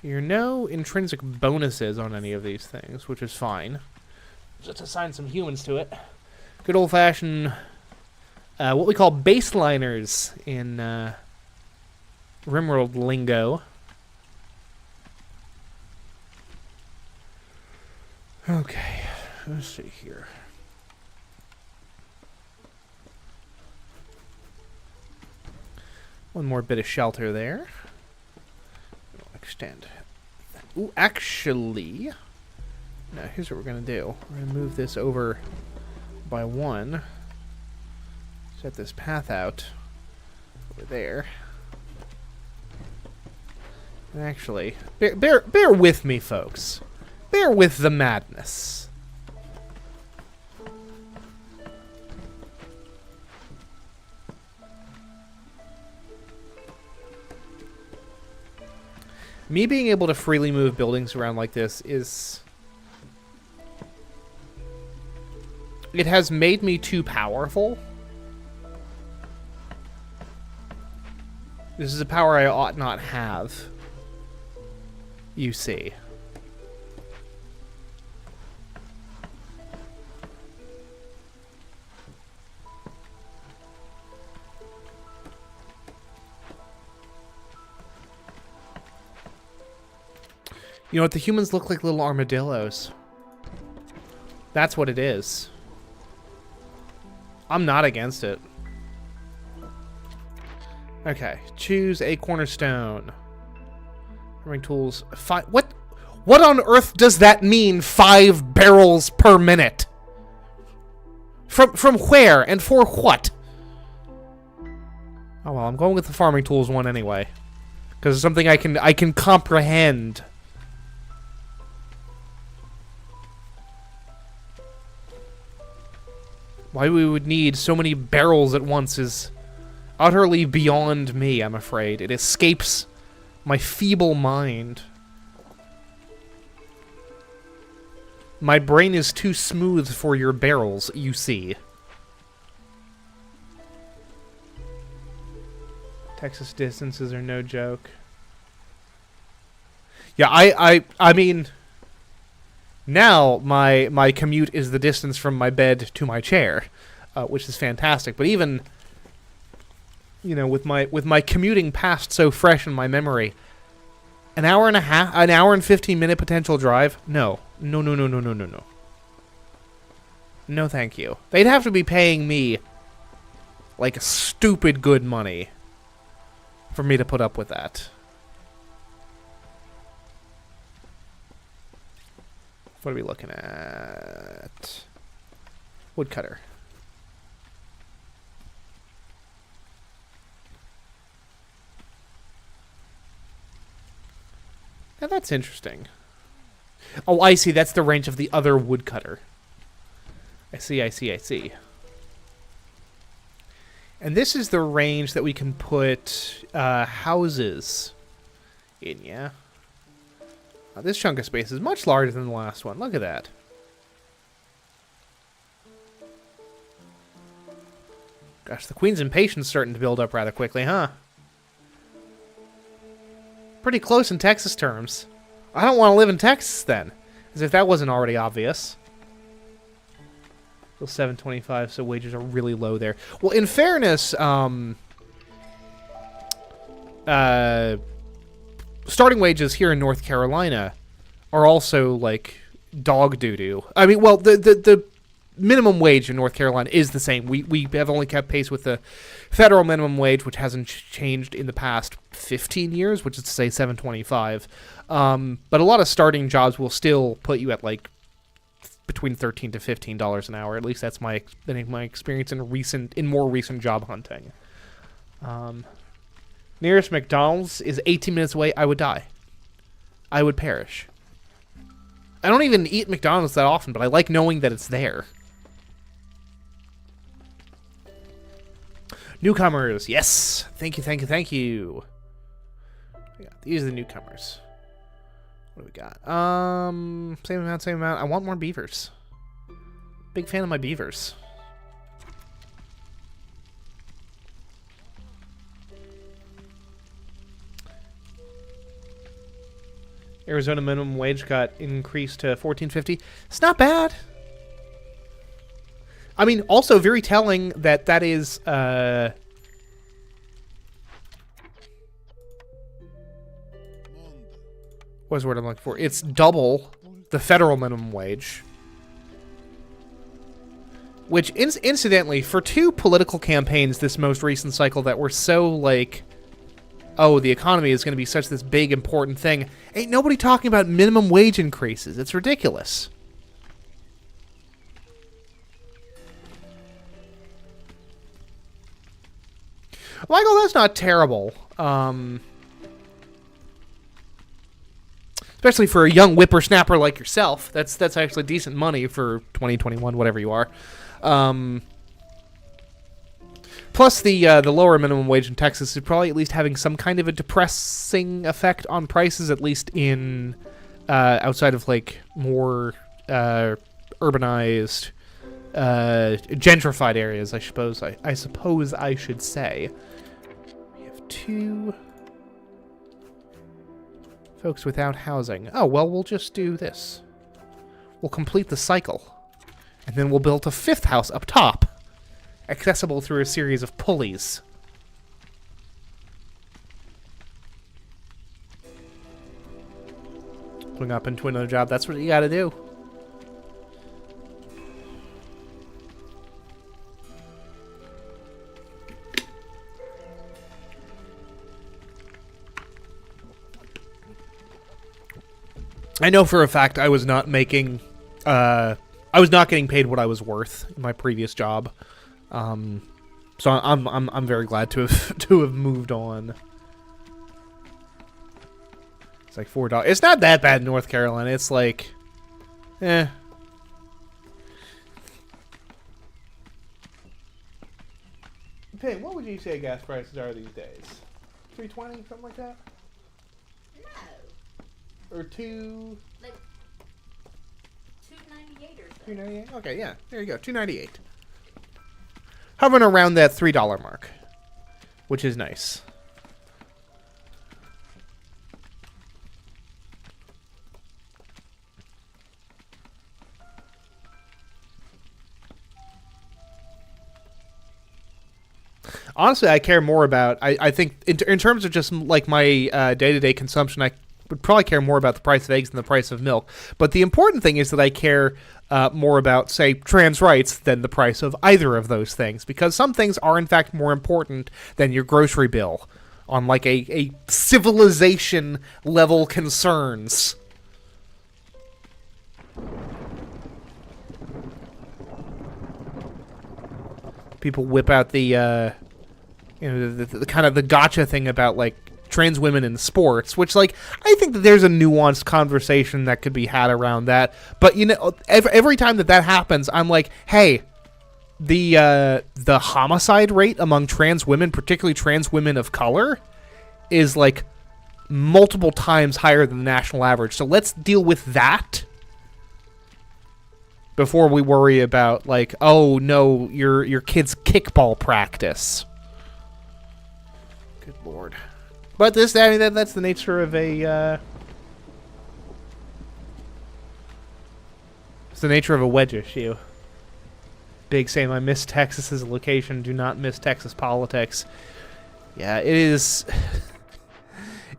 There are no intrinsic bonuses on any of these things, which is fine. Just assign some humans to it. Good old-fashioned, what we call baseliners in RimWorld lingo. Okay, let's see here. One more bit of shelter there. We'll extend. Ooh, actually, now here's what we're gonna do. We're gonna move this over by 1. Set this path out over there. And actually, bear with me, folks. Bear with the madness. Me being able to freely move buildings around like this is... It has made me too powerful. This is a power I ought not have. You see. You know what? The humans look like little armadillos. That's what it is. I'm not against it. Okay, choose a cornerstone. Farming tools. What on earth does that mean? 5 barrels per minute. From where and for what? Oh well, I'm going with the farming tools one anyway, because it's something I can comprehend. Why we would need so many barrels at once is utterly beyond me, I'm afraid. It escapes my feeble mind. My brain is too smooth for your barrels, you see. Texas distances are no joke. Yeah, I mean... Now, my commute is the distance from my bed to my chair, which is fantastic. But even, you know, with my commuting past so fresh in my memory, an hour and 15-minute potential drive? No. No. No, thank you. They'd have to be paying me, like, stupid good money for me to put up with that. What are we looking at? Woodcutter. Now that's interesting. Oh, I see. That's the range of the other woodcutter. I see. And this is the range that we can put houses in, yeah? This chunk of space is much larger than the last one. Look at that. Gosh, the Queen's impatience starting to build up rather quickly, huh? Pretty close in Texas terms. I don't want to live in Texas then, as if that wasn't already obvious. Still 725, so wages are really low there. Well, in fairness, starting wages here in North Carolina are also like dog doo-doo. I mean, well, the minimum wage in North Carolina is the same. We have only kept pace with the federal minimum wage, which hasn't changed in the past 15 years, which is to say 725. But a lot of starting jobs will still put you at like between $13 to $15 an hour. At least that's my experience in more recent job hunting. Nearest McDonald's is 18 minutes away. I would die. I would perish. I don't even eat McDonald's that often, but I like knowing that it's there. Newcomers, yes. Thank you, thank you, thank you. Yeah, these are the newcomers. What do we got? Same amount, same amount. I want more beavers. Big fan of my beavers. Arizona minimum wage got increased to $14.50. It's not bad. I mean, also very telling that that is, what's the word I'm looking for? It's double the federal minimum wage. Which, incidentally, for two political campaigns this most recent cycle that were so, like, oh, the economy is going to be such this big, important thing, ain't nobody talking about minimum wage increases. It's ridiculous. Michael, that's not terrible. Especially for a young whippersnapper like yourself. That's actually decent money for 2021, whatever you are. Plus, the lower minimum wage in Texas is probably at least having some kind of a depressing effect on prices, at least in outside of like more urbanized, gentrified areas. I suppose I should say. We have two folks without housing. Oh well, we'll just do this. We'll complete the cycle, and then we'll build a fifth house up top, accessible through a series of pulleys. Going up into another job, that's what you gotta do. I know for a fact I was not making, I was not getting paid what I was worth in my previous job. So I'm very glad to have moved on. It's like $4. It's not that bad in North Carolina. It's like, eh. Pim, what would you say gas prices are these days? $3.20, something like that? No. Or two? Like $2.98 or so. $2.98? Okay, yeah. There you go. $2.98. Hovering around that $3 mark, which is nice. Honestly, I care more about, I think, in terms of just like my day-to-day consumption, I would probably care more about the price of eggs than the price of milk. But the important thing is that I care more about, say, trans rights than the price of either of those things. Because some things are, in fact, more important than your grocery bill on, like, a civilization-level concerns. People whip out the kind of the gotcha thing about, like, trans women in sports, which, like, I think that there's a nuanced conversation that could be had around that. But, you know, every time that happens, I'm like, hey, the homicide rate among trans women, particularly trans women of color, is, like, multiple times higher than the national average. So let's deal with that before we worry about, like, oh no, your kid's kickball practice. Good lord. But that's the nature of a, it's the nature of a wedge issue. Big saying, I miss Texas's location, do not miss Texas politics. Yeah, it is,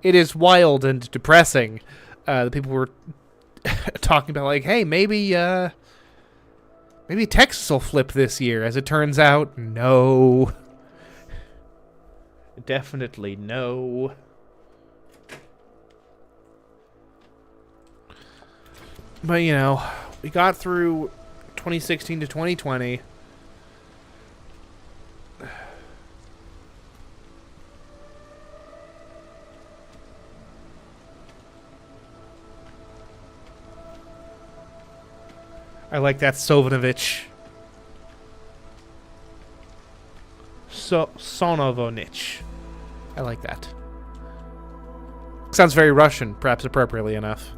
it is wild and depressing. The people were talking about, like, hey, maybe Texas will flip this year. As it turns out, no. Definitely no. But, you know, we got through 2016 to 2020. I like that Sovanovich. Sonovonich. I like that. Sounds very Russian, perhaps appropriately enough.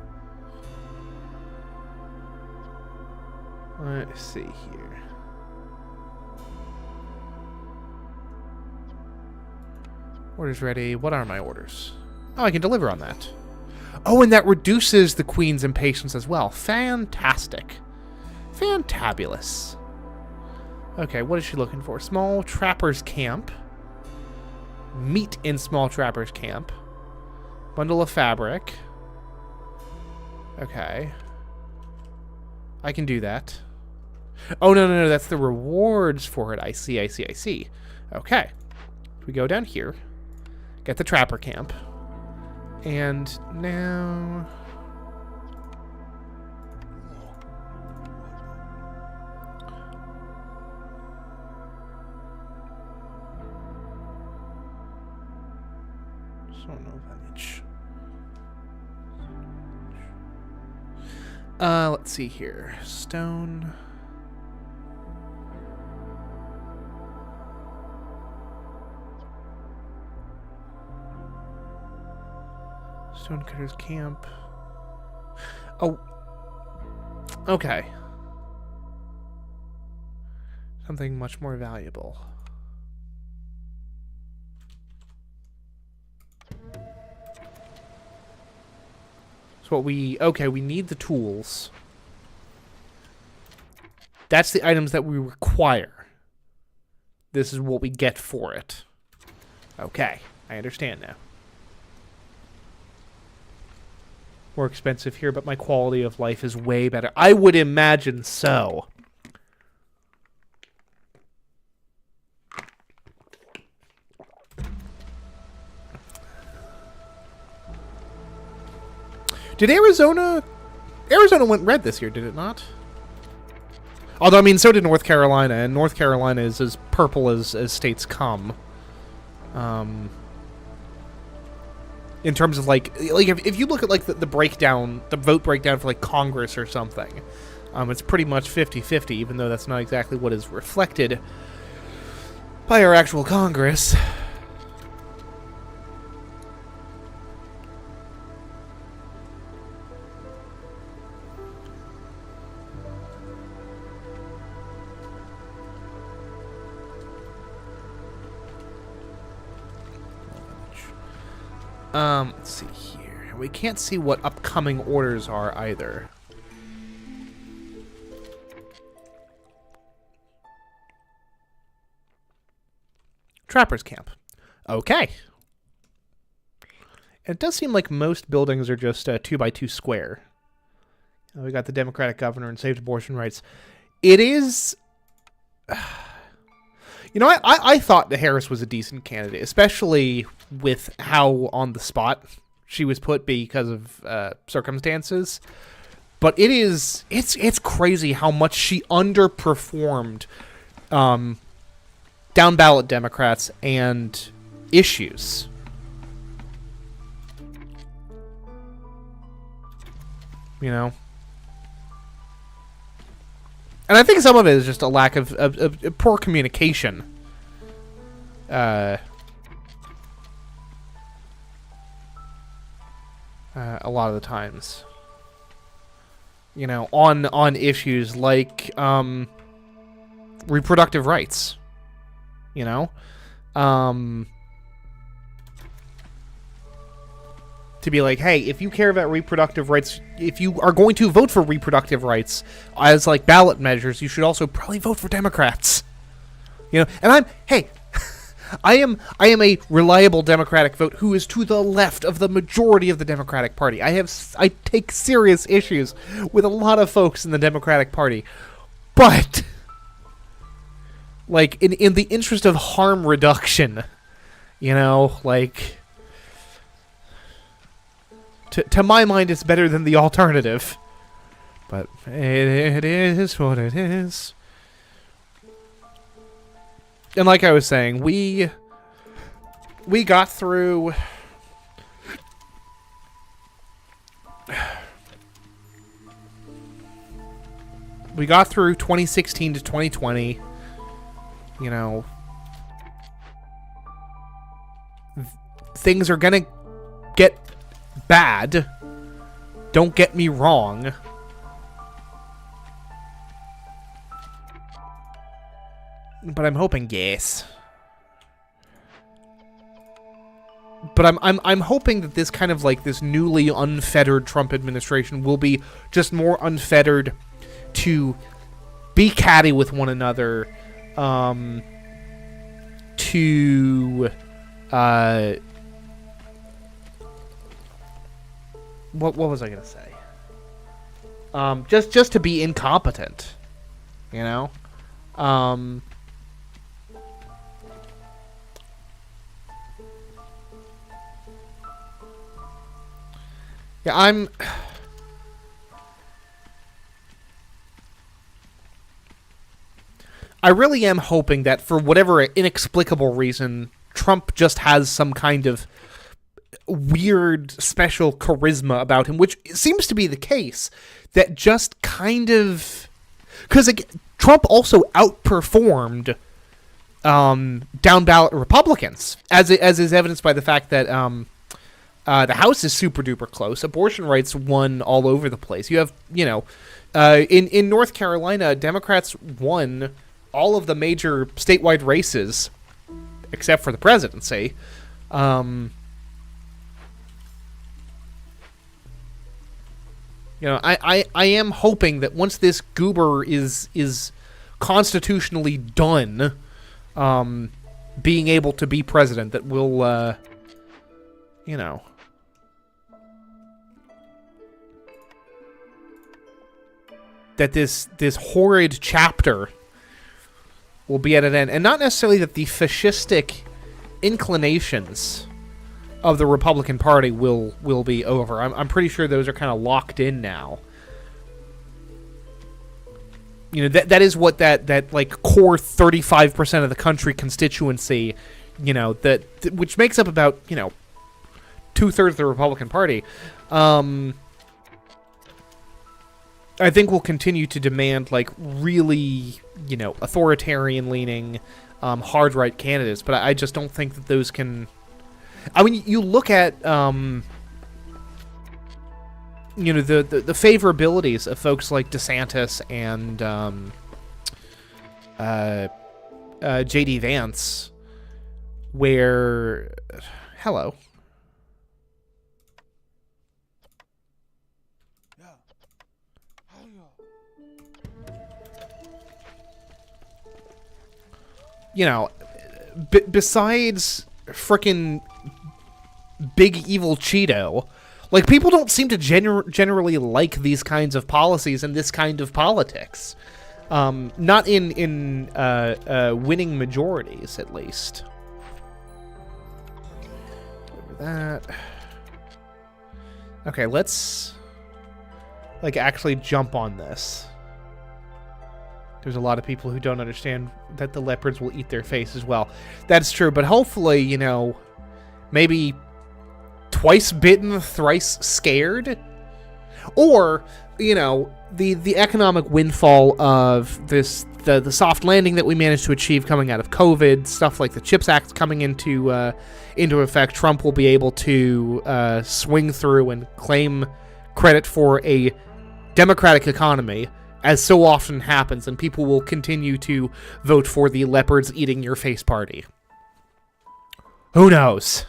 Let's see here. Orders ready. What are my orders? Oh, I can deliver on that. Oh, and that reduces the Queen's impatience as well. Fantastic. Fantabulous. Okay, what is she looking for? Small Trapper's Camp. Meat in Small Trapper's Camp. Bundle of fabric. Okay. I can do that. Oh, no, that's the rewards for it. I see. Okay. We go down here. Get the Trapper Camp. And now... let's see here. Stone. Stonecutter's Camp. Oh. Okay. Something much more valuable. So what we need the tools. That's the items that we require. This is what we get for it. Okay, I understand now. More expensive here, but my quality of life is way better. I would imagine so. Did Arizona went red this year, did it not? Although, I mean, so did North Carolina, and North Carolina is as purple as states come. In terms of, like if you look at, like, the breakdown, the vote breakdown for, like, Congress or something, it's pretty much 50-50, even though that's not exactly what is reflected by our actual Congress. Let's see here. We can't see what upcoming orders are either. Trapper's Camp. Okay. It does seem like most buildings are just 2x2 square. We got the Democratic governor and saved abortion rights. It is... You know, I thought that Harris was a decent candidate, especially with how on the spot she was put because of circumstances. But it's crazy how much she underperformed down ballot Democrats and issues. You know? And I think some of it is just a lack of poor communication. A lot of the times. on issues like reproductive rights. To be like, hey, if you care about reproductive rights, if you are going to vote for reproductive rights as like ballot measures, you should also probably vote for Democrats. And I am a reliable Democratic vote who is to the left of the majority of the Democratic Party. I take serious issues with a lot of folks in the Democratic Party, but like in the interest of harm reduction, to my mind, it's better than the alternative. But it is what it is. And like I was saying, we got through... We got through 2016 to 2020. Things are gonna get bad. Don't get me wrong. But I'm hoping yes. But I'm hoping that this kind of like this newly unfettered Trump administration will be just more unfettered to be catty with one another, to what was I gonna say? Just to be incompetent, Yeah, I really am hoping that for whatever inexplicable reason, Trump just has some kind of weird special charisma about him, which seems to be the case, that just kind of... Because Trump also outperformed down-ballot Republicans, as is evidenced by the fact that the House is super-duper close. Abortion rights won all over the place. You have, in North Carolina, Democrats won all of the major statewide races, except for the presidency. I am hoping that once this goober is constitutionally done, being able to be president, that will, that this horrid chapter will be at an end, and not necessarily that the fascistic inclinations of the Republican Party will be over. I'm pretty sure those are kind of locked in now. That is what that like core 35% of the country constituency, which makes up about 2/3 of the Republican Party. I think will continue to demand like really authoritarian leaning, hard right candidates, but I just don't think that those can. I mean, you look at the favorabilities of folks like DeSantis and J.D. Vance, where hello. Besides frickin' Big Evil Cheeto, like, people don't seem to generally like these kinds of policies and this kind of politics. Not in winning majorities, at least. Over that. Okay, let's actually jump on this. There's a lot of people who don't understand that the leopards will eat their face as well. That's true, but hopefully, maybe twice bitten, thrice scared? Or, the economic windfall of the soft landing that we managed to achieve coming out of COVID, stuff like the CHIPS Act coming into effect, Trump will be able to swing through and claim credit for a democratic economy, as so often happens, and people will continue to vote for the leopards eating your face party. Who knows?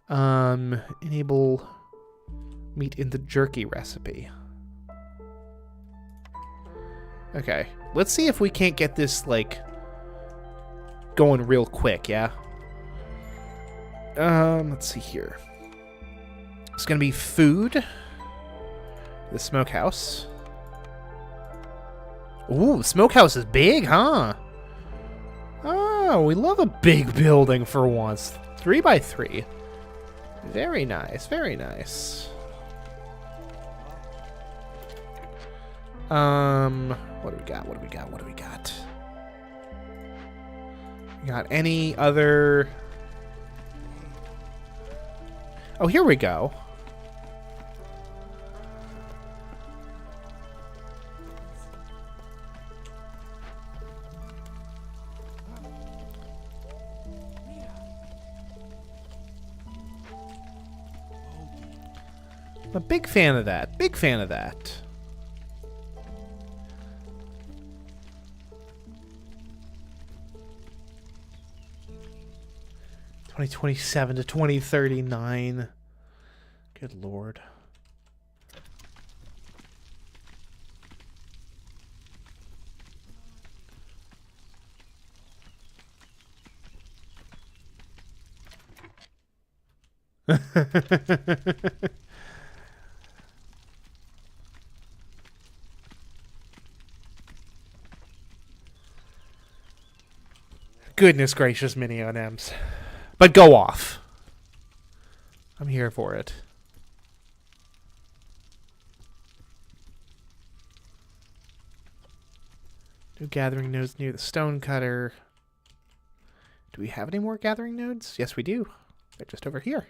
Enable meat in the jerky recipe. Okay, let's see if we can't get this, like, going real quick, yeah? Let's see here. It's gonna be food. The smokehouse. Ooh, the smokehouse is big, huh? Oh, we love a big building for once. 3 by 3. Very nice, very nice. What do we got? What do we got? What do we got? We got any other... Oh, here we go. I'm a big fan of that. Big fan of that. (2027 to 2039). Good lord. Goodness gracious, Mini M&Ms. But go off. I'm here for it. New gathering nodes near the stone cutter. Do we have any more gathering nodes? Yes, we do. They're just over here.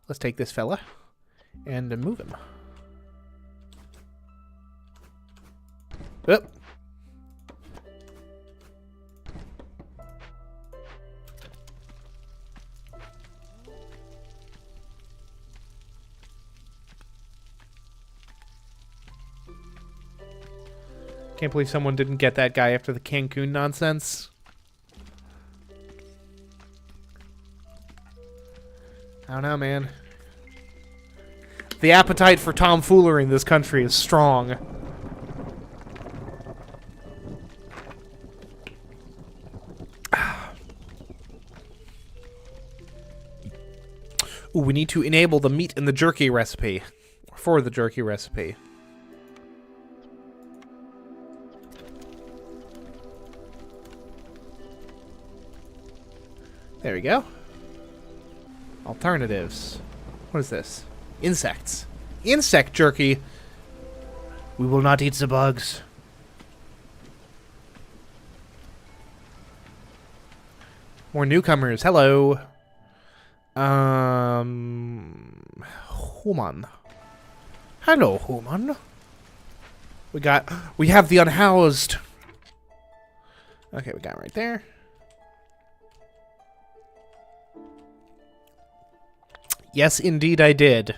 Let's take this fella and move him. Oop. Can't believe someone didn't get that guy after the Cancun nonsense. I don't know, man. The appetite for tomfoolery in this country is strong. Ooh, we need to enable the meat in the jerky recipe. For the jerky recipe. There we go. Alternatives. What is this? Insects. Insect jerky. We will not eat the bugs. More newcomers. Hello. Human. Hello, human. We have the unhoused. Okay, we got it right there. Yes, indeed I did.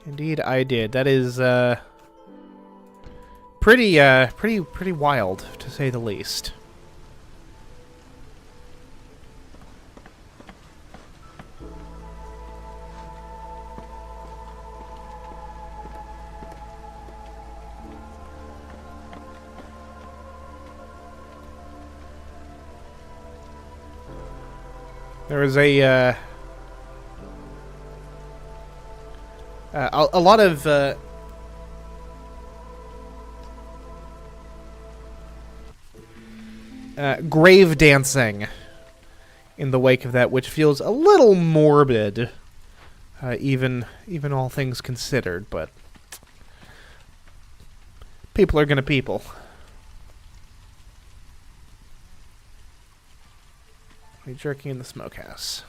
Indeed I did. That is, pretty wild, to say the least. There was a lot of grave dancing in the wake of that, which feels a little morbid, even all things considered. But people are gonna people. Jerky in the smokehouse.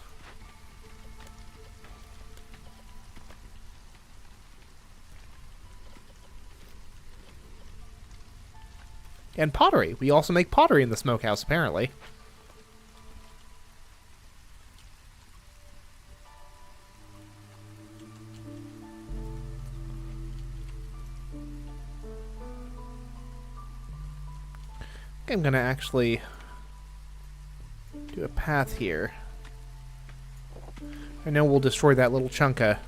And pottery. We also make pottery in the smokehouse, apparently. I'm gonna actually do a path here. I know we'll destroy that little chunka.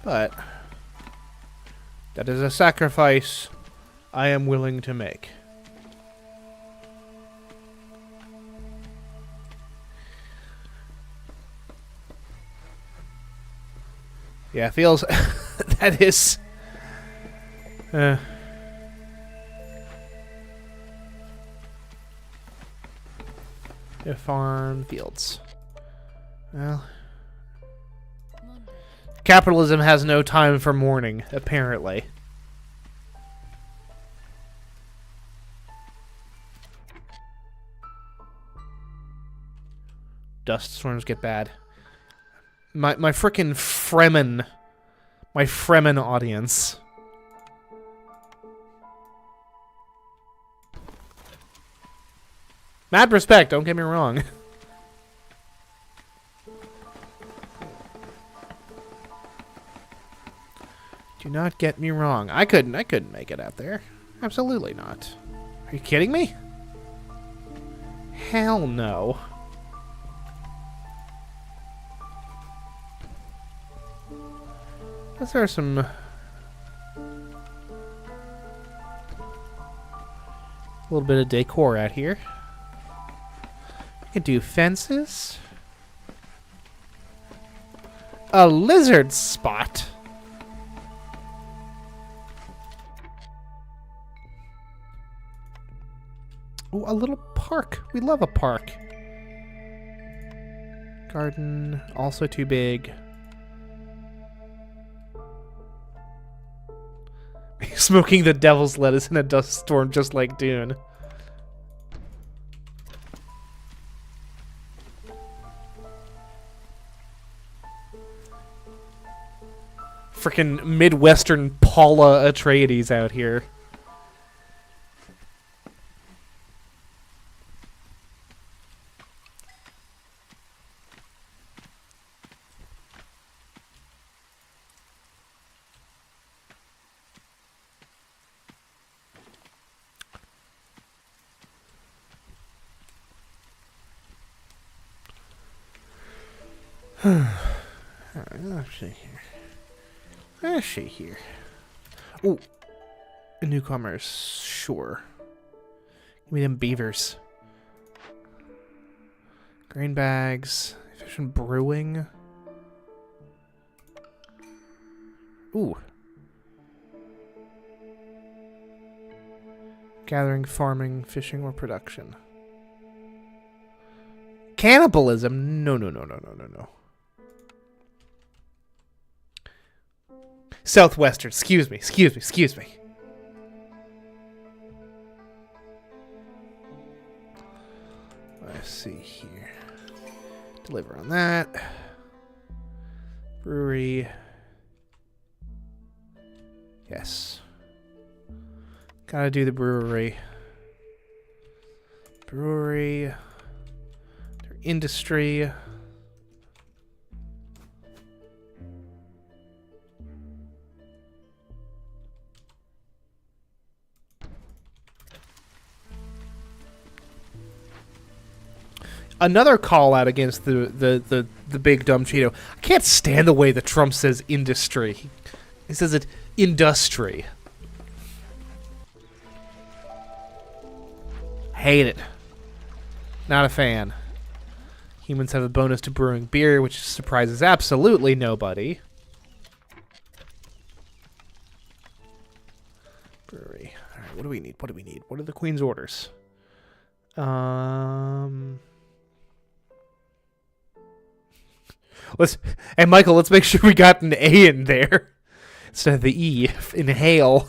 But that is a sacrifice I am willing to make. Yeah, it feels that is farm fields. Well, capitalism has no time for mourning, apparently. Dust storms get bad. My frickin' Fremen. My Fremen audience. Mad respect, don't get me wrong. Do not get me wrong. I couldn't make it out there. Absolutely not. Are you kidding me? Hell no. Let's throw some... a little bit of decor out here. We can do fences. A lizard spot. Oh, a little park. We love a park. Garden, also too big. Smoking the devil's lettuce in a dust storm just like Dune. Frickin' Midwestern Paula Atreides out here. Alright, let's see here. Let's see here. Ooh. Newcomers. Sure. Give me them beavers. Grain bags. Efficient brewing. Ooh. Gathering, farming, fishing, or production. Cannibalism? No. Southwestern. Excuse me. Let's see here. Deliver on that. Brewery. Yes. Gotta do the brewery. Their industry. Another call out against the big dumb Cheeto. I can't stand the way that Trump says industry. He says it industry. Hate it. Not a fan. Humans have a bonus to brewing beer, which surprises absolutely nobody. Brewery. Alright, what do we need? What are the Queen's orders? Hey Michael, let's make sure we got an A in there instead of the E. Inhale.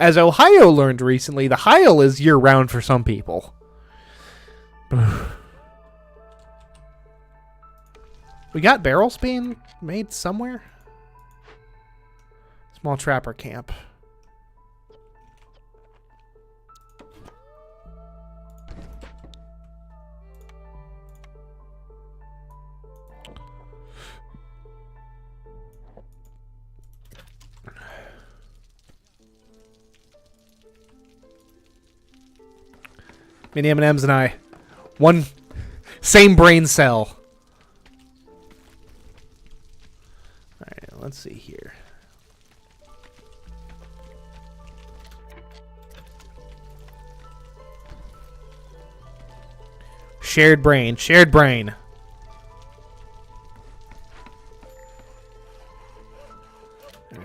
As Ohio learned recently, the Heil is year-round for some people. We got barrels being made somewhere? Small trapper camp. Mini M&Ms and I. One same brain cell. Alright, let's see here. Shared brain. Shared brain.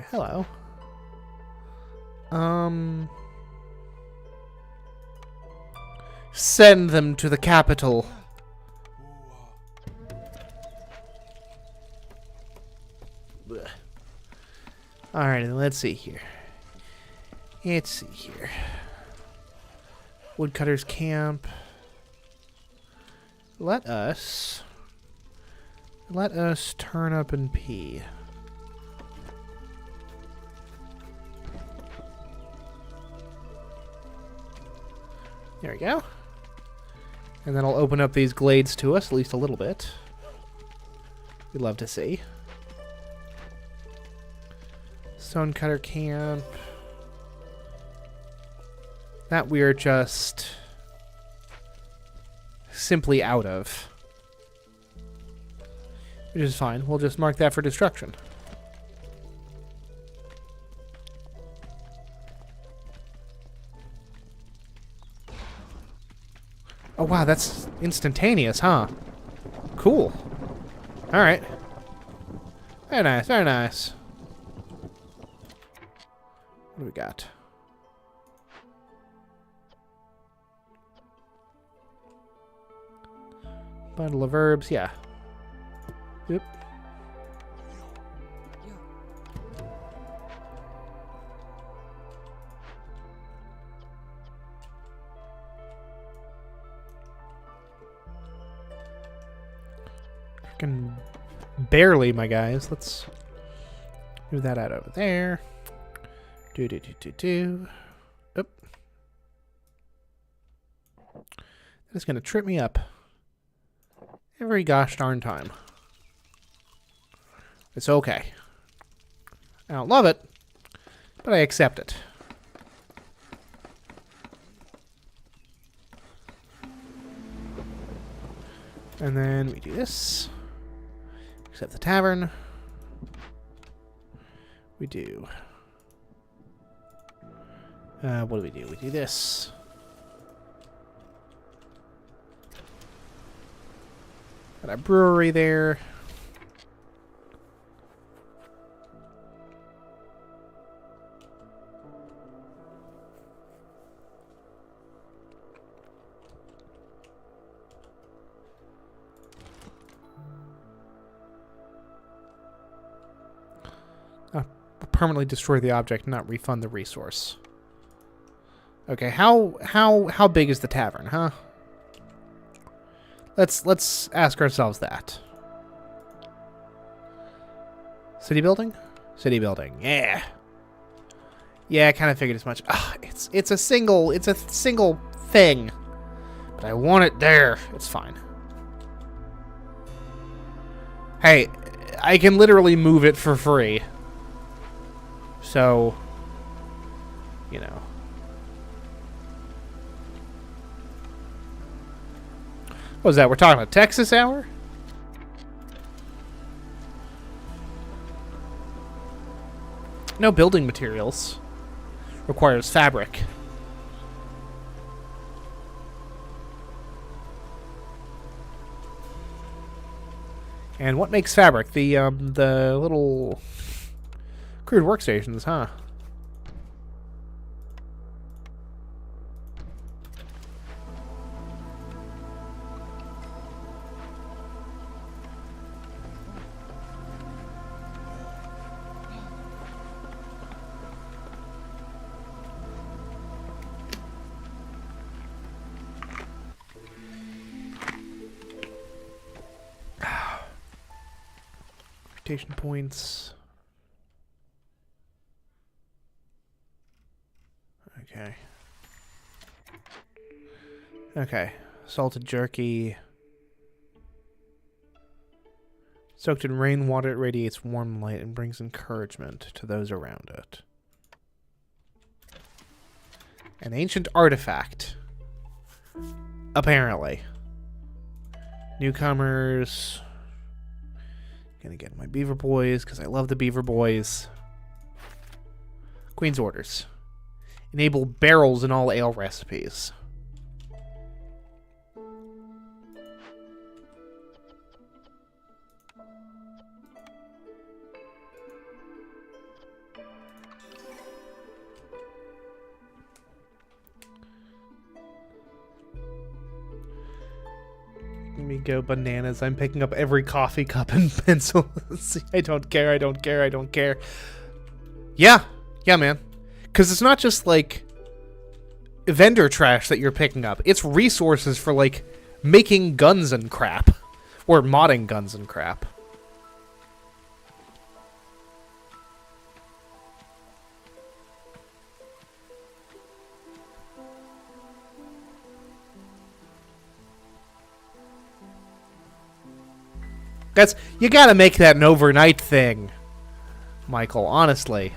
Hello. Send them to the capital. Alright, let's see here. Let's see here. Woodcutter's camp. Let us turn up and pee. There we go. And then I'll open up these glades to us, at least a little bit. We'd love to see. Stonecutter camp. That we're just simply out of. Which is fine. We'll just mark that for destruction. Oh wow, that's instantaneous, huh? Cool. Alright. Very nice, very nice. What do we got? Bundle of herbs, yeah. Yep. Frickin' barely, my guys. Let's move that out over there. Do. Oop. That is gonna trip me up every gosh darn time. It's okay. I don't love it, but I accept it. And then we do this. Except the tavern. We do. What do we do? We do this. Got a brewery there. Permanently destroy the object, not refund the resource. Okay, how big is the tavern, huh? Let's ask ourselves that. City building? City building. Yeah. Yeah, I kind of figured as much. Ugh, it's a single thing. But I want it there. It's fine. Hey, I can literally move it for free. So, you know. What was that? We're talking about Texas Hour? No building materials. Requires fabric. And what makes fabric? The little crude workstations, huh? Rotation points. Okay. Okay. Salted jerky. Soaked in rainwater, it radiates warm light and brings encouragement to those around it. An ancient artifact. Apparently. Newcomers. Gonna get my Beaver Boys, because I love the Beaver Boys. Queen's orders. Enable barrels in all ale recipes. Let me go bananas. I'm picking up every coffee cup and pencil. See, I don't care, I don't care, I don't care. Yeah, man. Because it's not just, like, vendor trash that you're picking up. It's resources for, like, making guns and crap. Or modding guns and crap. You gotta make that an overnight thing, Michael, honestly.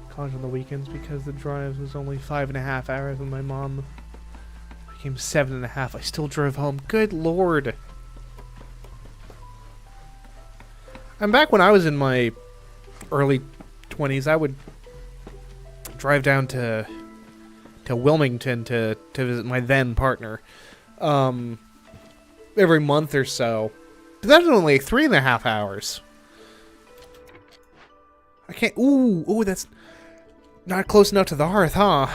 College on the weekends because the drive was only 5.5 hours when my mom became 7.5. I still drove home. Good lord. I'm back when I was in my early 20s. I would drive down to Wilmington to visit my then partner every month or so. But that was only like 3.5 hours. I can't. Ooh, that's not close enough to the hearth, huh?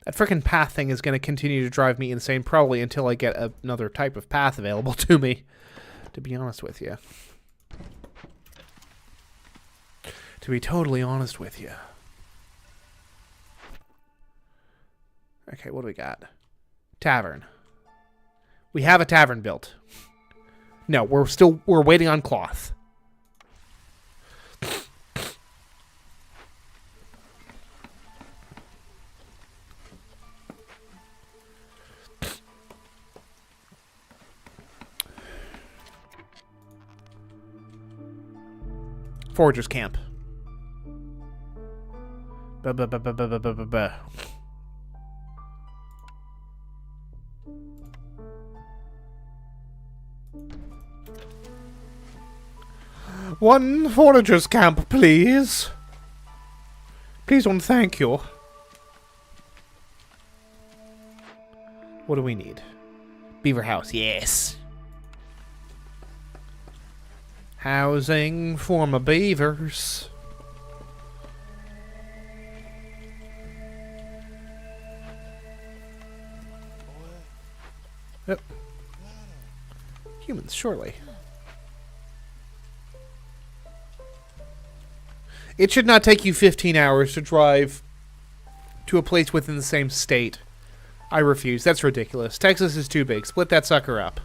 That frickin' path thing is going to continue to drive me insane, probably until I get another type of path available to me, to be honest with you. To be totally honest with you. Okay, what do we got? Tavern. We have a tavern built. No, we're waiting on cloth. Foragers camp. Ba-ba-ba-ba-ba-ba-ba-ba. One foragers camp, please. Please and thank you. What do we need? Beaver house, yes. Housing for my beavers. Yep. Humans, surely. It should not take you 15 hours to drive to a place within the same state. I refuse. That's ridiculous. Texas is too big. Split that sucker up.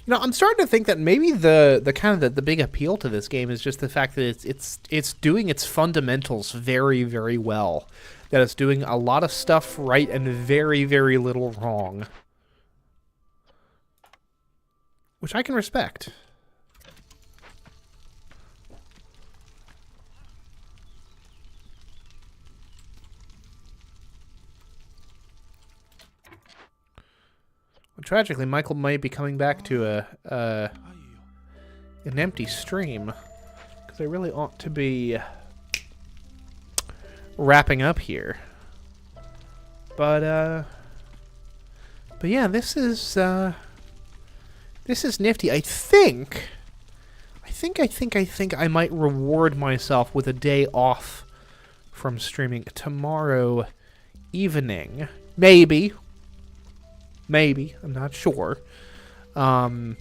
I'm starting to think that maybe the kind of the big appeal to this game is just the fact that it's doing its fundamentals very, very well. That it's doing a lot of stuff right and very, very little wrong. Which I can respect. Well, tragically, Michael might be coming back to an empty stream, because I really ought to be wrapping up here. But yeah, this is nifty. I think I might reward myself with a day off from streaming tomorrow evening. Maybe. I'm not sure. But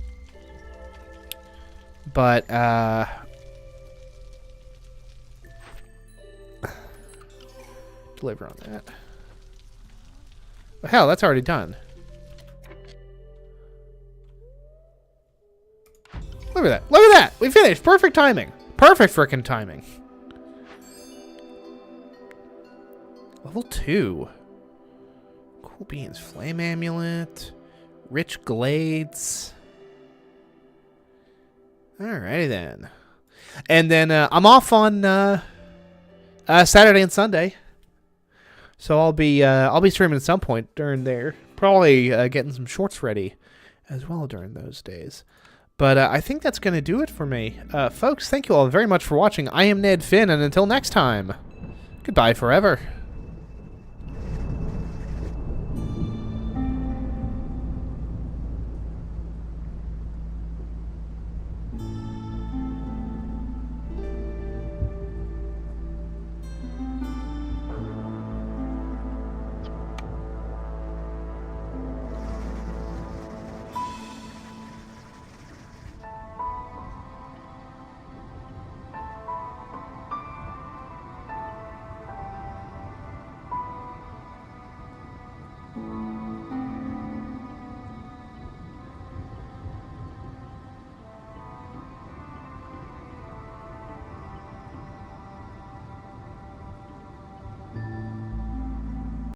deliver on that. Oh, hell, that's already done. Look at that. Look at that. We finished. Perfect timing. Perfect frickin' timing. Level 2. Cool beans. Flame amulet. Rich glades. Alrighty then. And then I'm off on Saturday and Sunday. So I'll be streaming at some point during there. Probably getting some shorts ready as well during those days. But I think that's going to do it for me. Folks, thank you all very much for watching. I am Ned Finn, and until next time, goodbye forever.